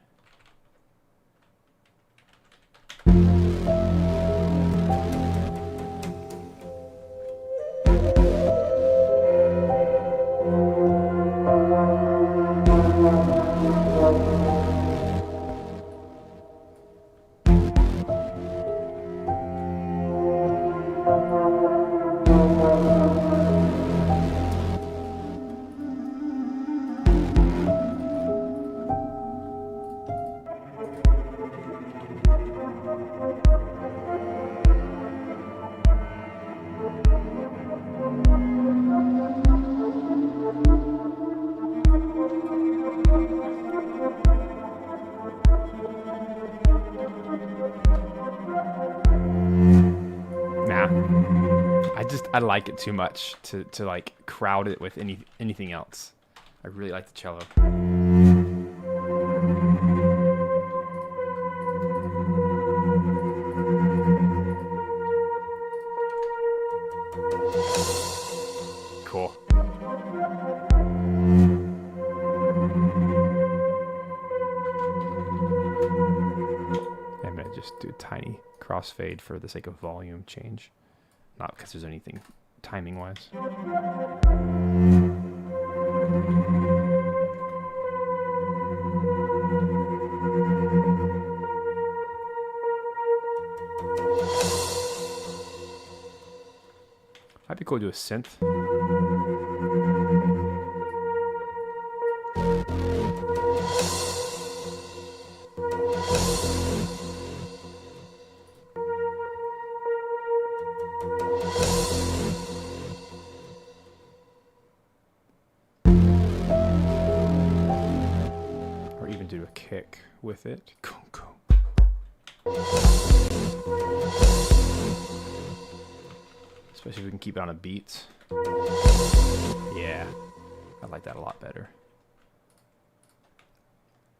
I like it too much to like crowd it with anything else. I really like the cello. Cool. I'm gonna just do a tiny crossfade for the sake of volume change. Not because there's anything timing-wise. Might be cool to do a synth. do a kick with it. Especially if we can keep it on a beat. Yeah, I like that a lot better.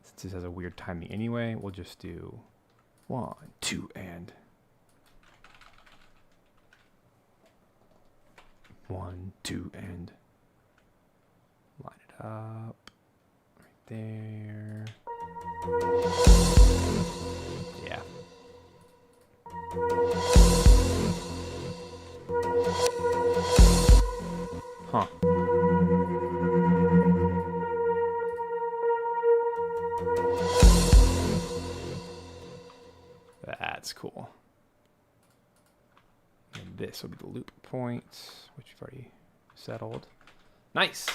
Since this has a weird timing anyway, we'll just do 1, 2, and 1, 2, and line it up right there. Yeah. Huh. That's cool. And this will be the loop point, which we've already settled. Nice.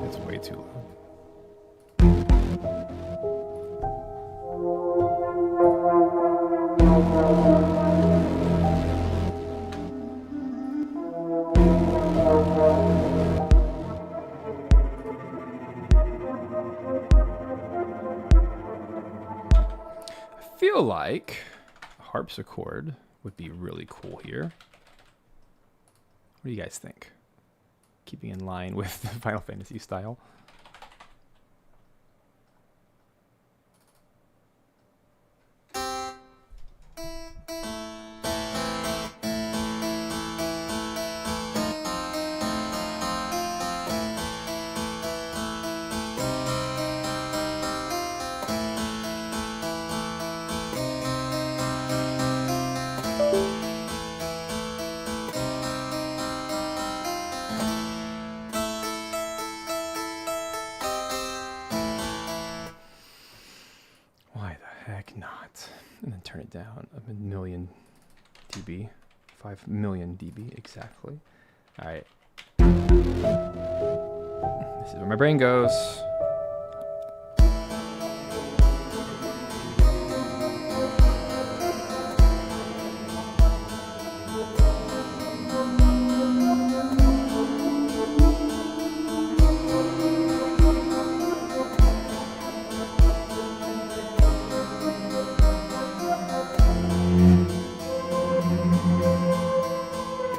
That's way too low. I feel like a harpsichord would be really cool here. What do you guys think? Keeping in line with the Final Fantasy style. Heck not. And then turn it down a million dB. 5 million dB exactly. All right. This is where my brain goes.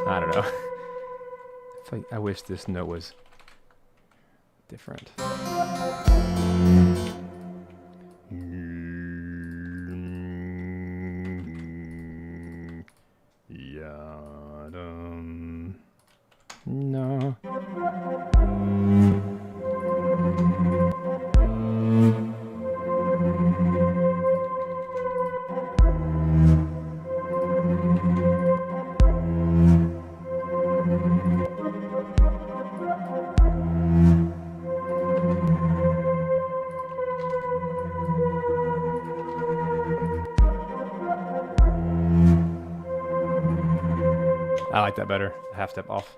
I don't know. I wish this note was different. No. I like that better. Half step off.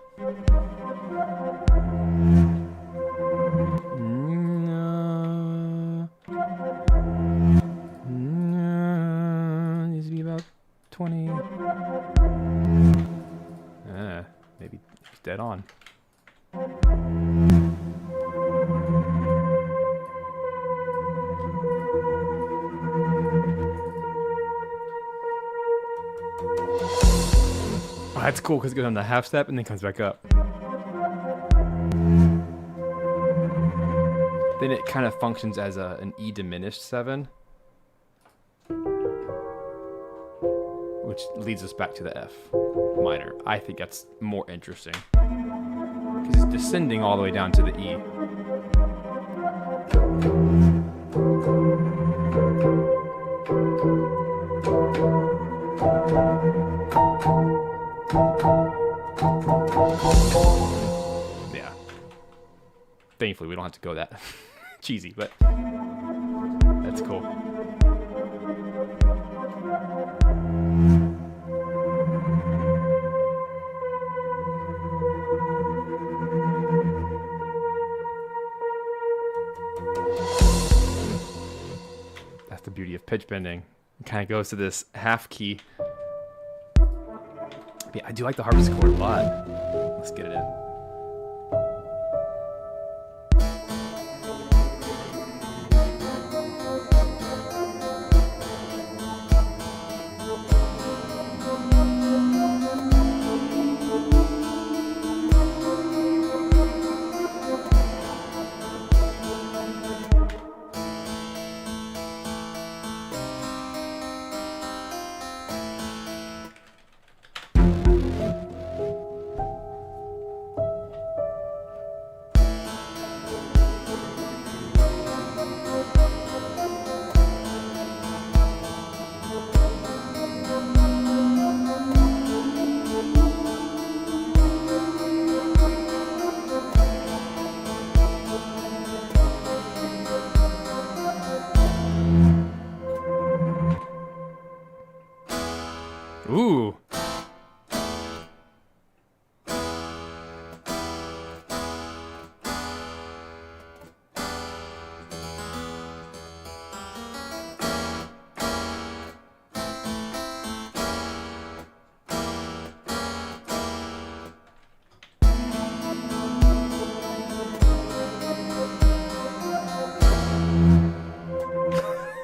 Needs to be about 20. Maybe it's dead on. Oh, that's cool because it goes on the half step and then comes back up. Then it kind of functions as an E diminished 7, which leads us back to the F minor. I think that's more interesting because it's descending all the way down to the E. Yeah. Thankfully, we don't have to go that cheesy, but that's cool. That's the beauty of pitch bending. It kind of goes to this half key. Yeah, I do like the harpsichord a lot. Let's get it in. Ooh.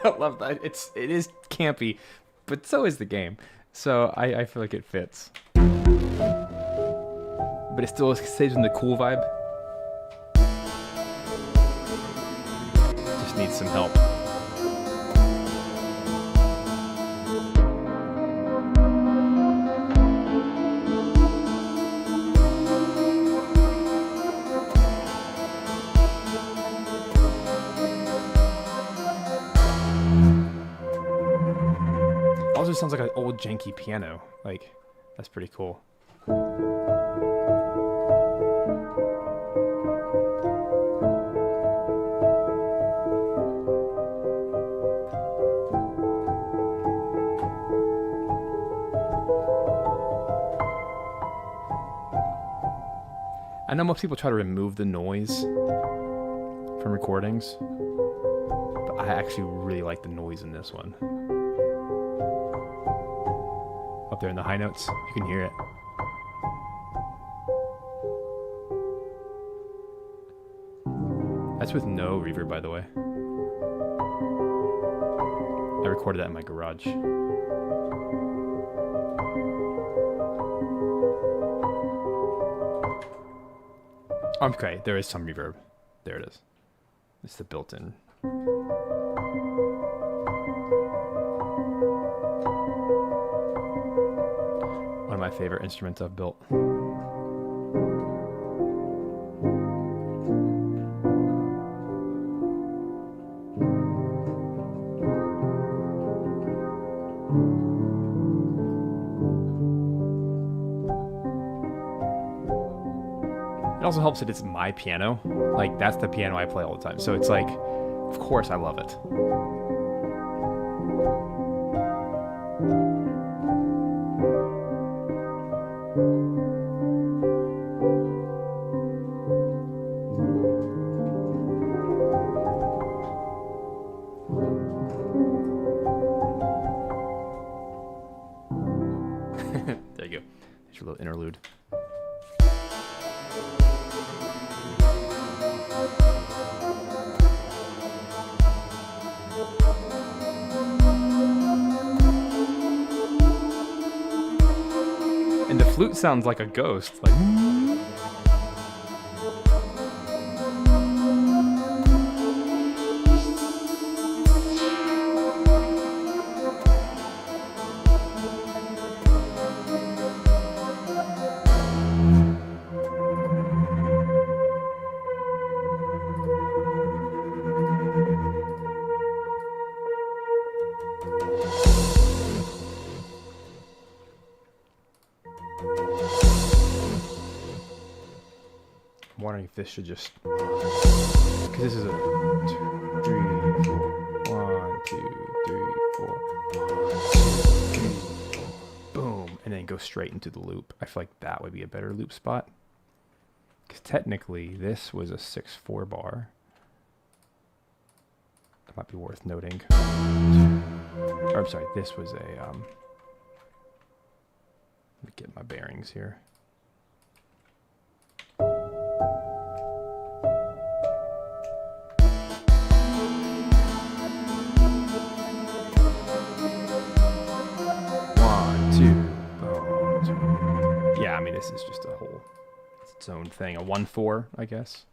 I love that. It is campy, but so is the game. So I feel like it fits. But it still stays in the cool vibe. Just needs some help. Also sounds like an old janky piano. Like, that's pretty cool. I know most people try to remove the noise from recordings, but I actually really like the noise in this one. Up there in the high notes, you can hear it. That's with no reverb, by the way. I recorded that in my garage. Okay, there is some reverb. There it is. It's the built-in. One of my favorite instruments I've built. It also helps that it's my piano. Like, that's the piano I play all the time. So it's like, of course I love it. There you go. There's your little interlude. And the flute sounds like a ghost. Like. I'm wondering if this should just, because this is a 2, 3, 4, 1, 2, 3, 4, 1, 2, 3, 4, boom, and then go straight into the loop. I feel like that would be a better loop spot, because technically this was a 6/4 bar. That might be worth noting. Or I'm sorry, this was a, let me get my bearings here. One, two. Yeah, I mean, this is just a whole, it's its own thing. A 1-4, I guess.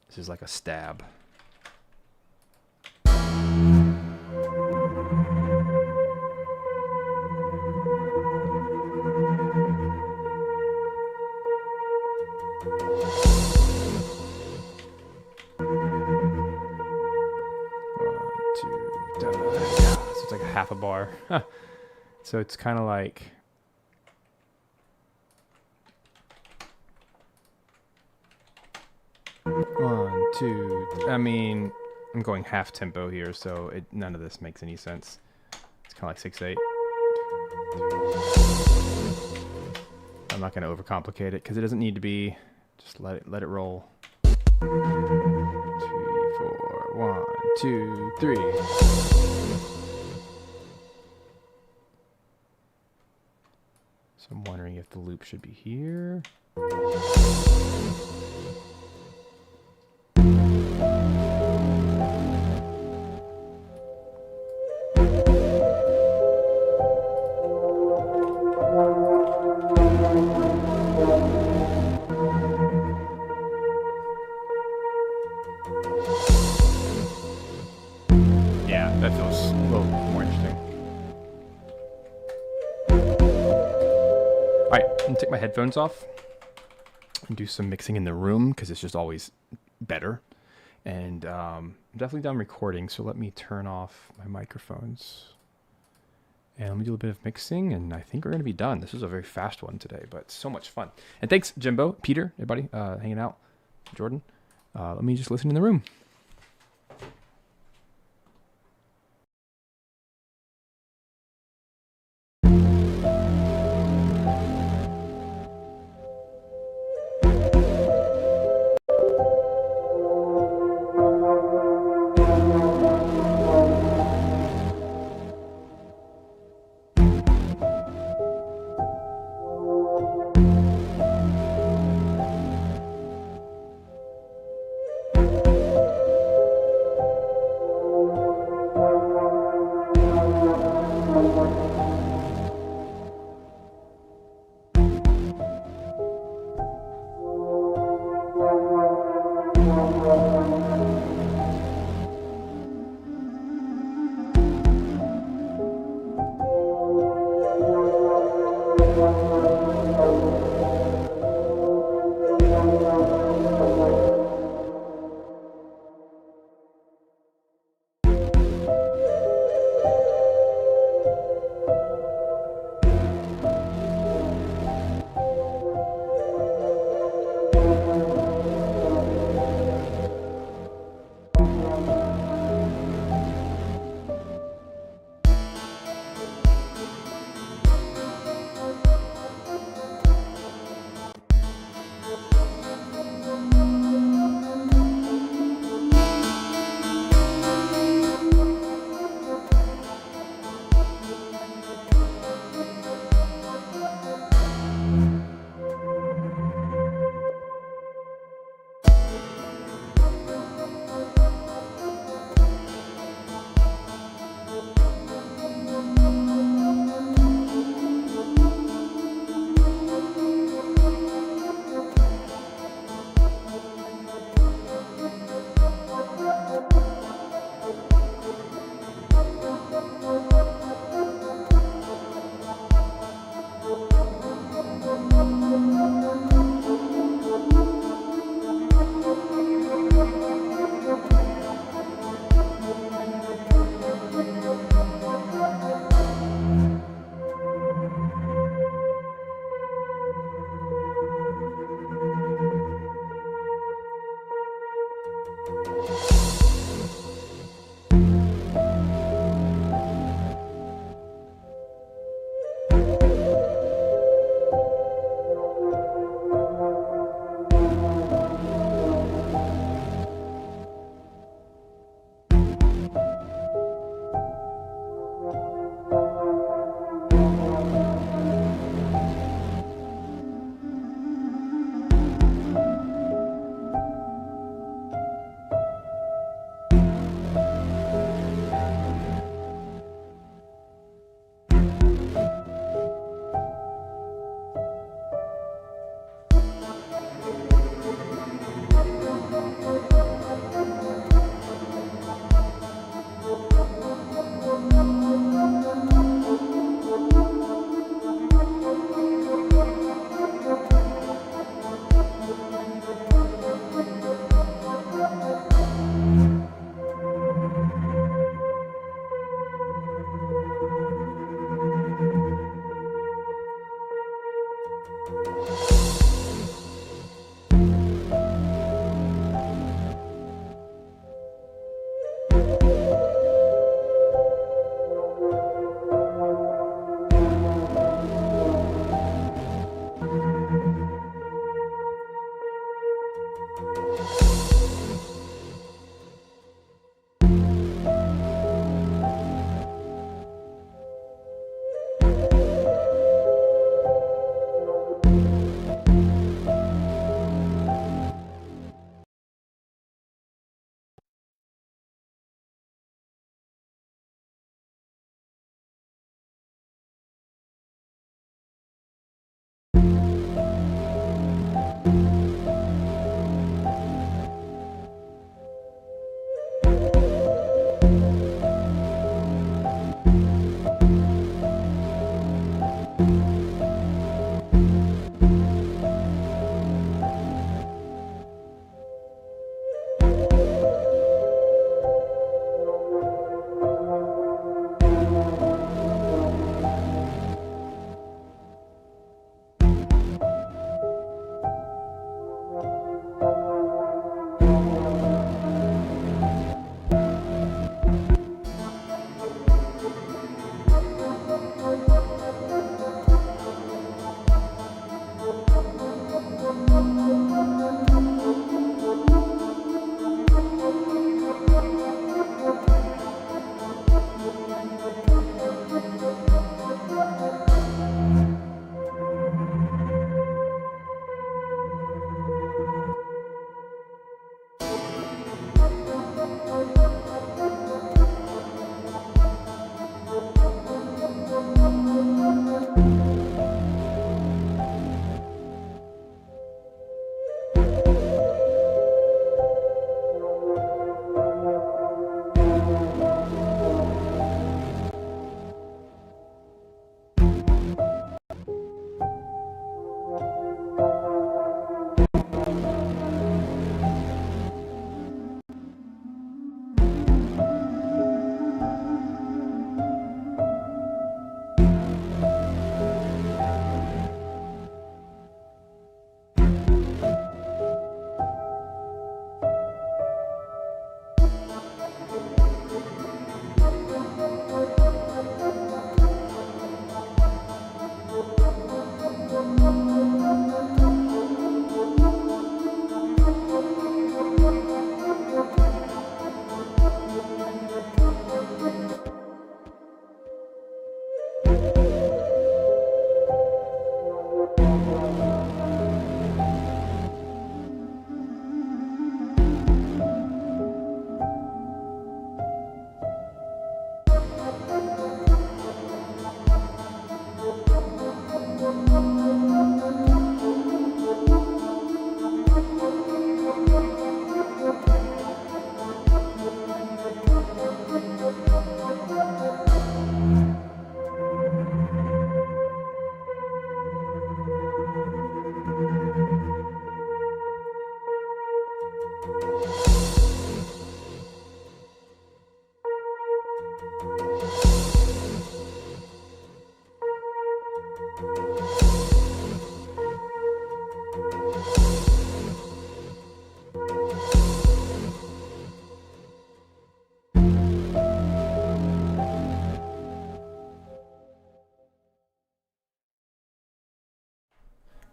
This is like a stab. Yeah, so it's like a half a bar. So it's kind of like, one, two. I mean, I'm going half tempo here, so none of this makes any sense. It's kind of like 6/8. I'm not going to overcomplicate it because it doesn't need to be. Just let it roll. 3, 4, 1, 2, 3. So I'm wondering if the loop should be here. Yeah, that feels a little more interesting. Alright, I'm gonna take my headphones off and do some mixing in the room because it's just always better. And I'm definitely done recording, so let me turn off my microphones. And let me do a bit of mixing, and I think we're going to be done. This was a very fast one today, but so much fun. And thanks, Jimbo, Peter, everybody, hanging out, Jordan. Let me just listen in the room.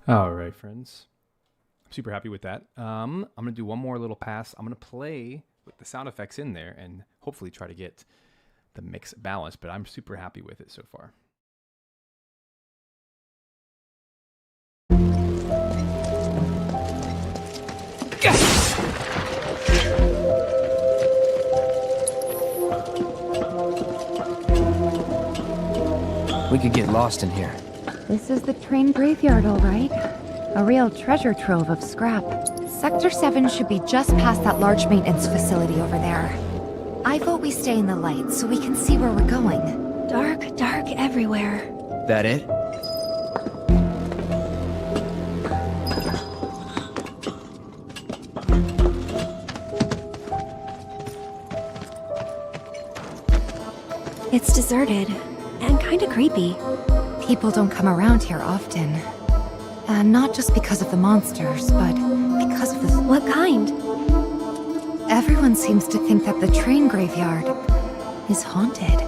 All right, friends. I'm super happy with that. I'm going to do one more little pass. I'm going to play with the sound effects in there and hopefully try to get the mix balanced, but I'm super happy with it so far. We could get lost in here. This is the train graveyard, all right. A real treasure trove of scrap. Sector 7 should be just past that large maintenance facility over there. I vote we stay in the light so we can see where we're going. Dark, dark everywhere. That it? It's deserted and kinda creepy. People don't come around here often. Not just because of the monsters, but because of the... What kind? Everyone seems to think that the train graveyard is haunted.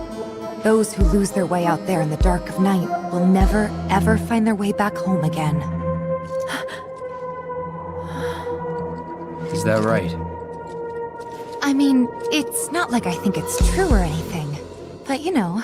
Those who lose their way out there in the dark of night will never, ever find their way back home again. Is that right? I mean, it's not like I think it's true or anything, but you know...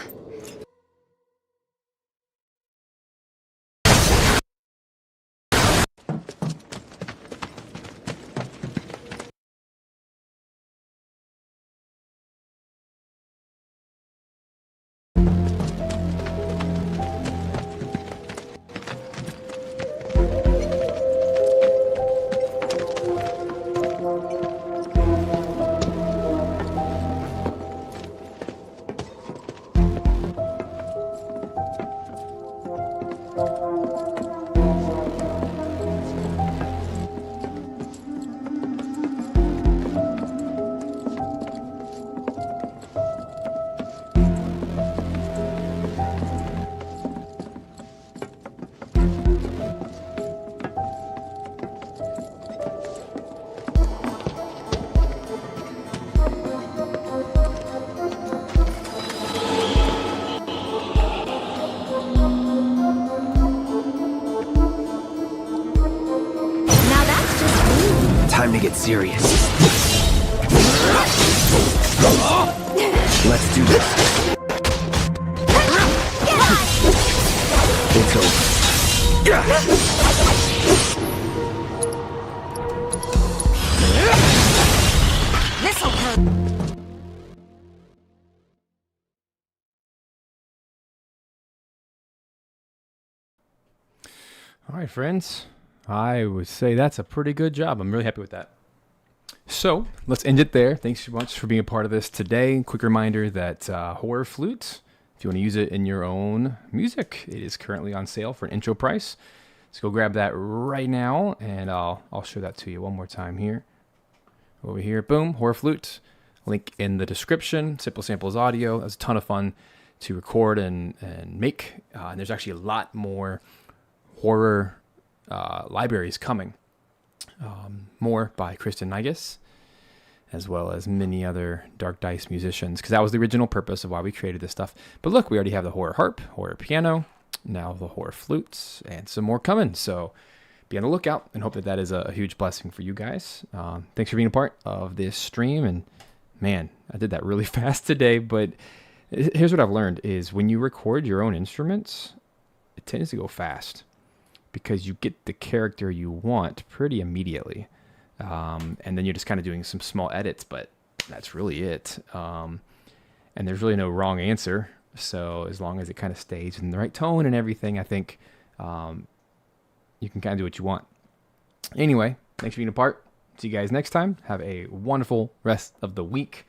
Time to get serious. Let's do this. It's over. This'll hurt! All right, friends. I would say that's a pretty good job. I'm really happy with that. So let's end it there. Thanks so much for being a part of this today. Quick reminder that Horror Flute, if you want to use it in your own music, it is currently on sale for an intro price. So go grab that right now, and I'll show that to you one more time here. Over here, boom, Horror Flute. Link in the description. Simple Samples Audio. That's a ton of fun to record and make. And there's actually a lot more horror libraries coming. More by Kristen Nigas, as well as many other Dark Dice musicians, because that was the original purpose of why we created this stuff. But look, we already have the horror harp, horror piano, now the horror flutes, and some more coming. So be on the lookout, and hope that that is a huge blessing for you guys. Thanks for being a part of this stream. And man, I did that really fast today, but here's what I've learned is when you record your own instruments, it tends to go fast, because you get the character you want pretty immediately. And then you're just kind of doing some small edits, but that's really it. And there's really no wrong answer. So as long as it kind of stays in the right tone and everything, I think you can kind of do what you want. Anyway, thanks for being a part. See you guys next time. Have a wonderful rest of the week.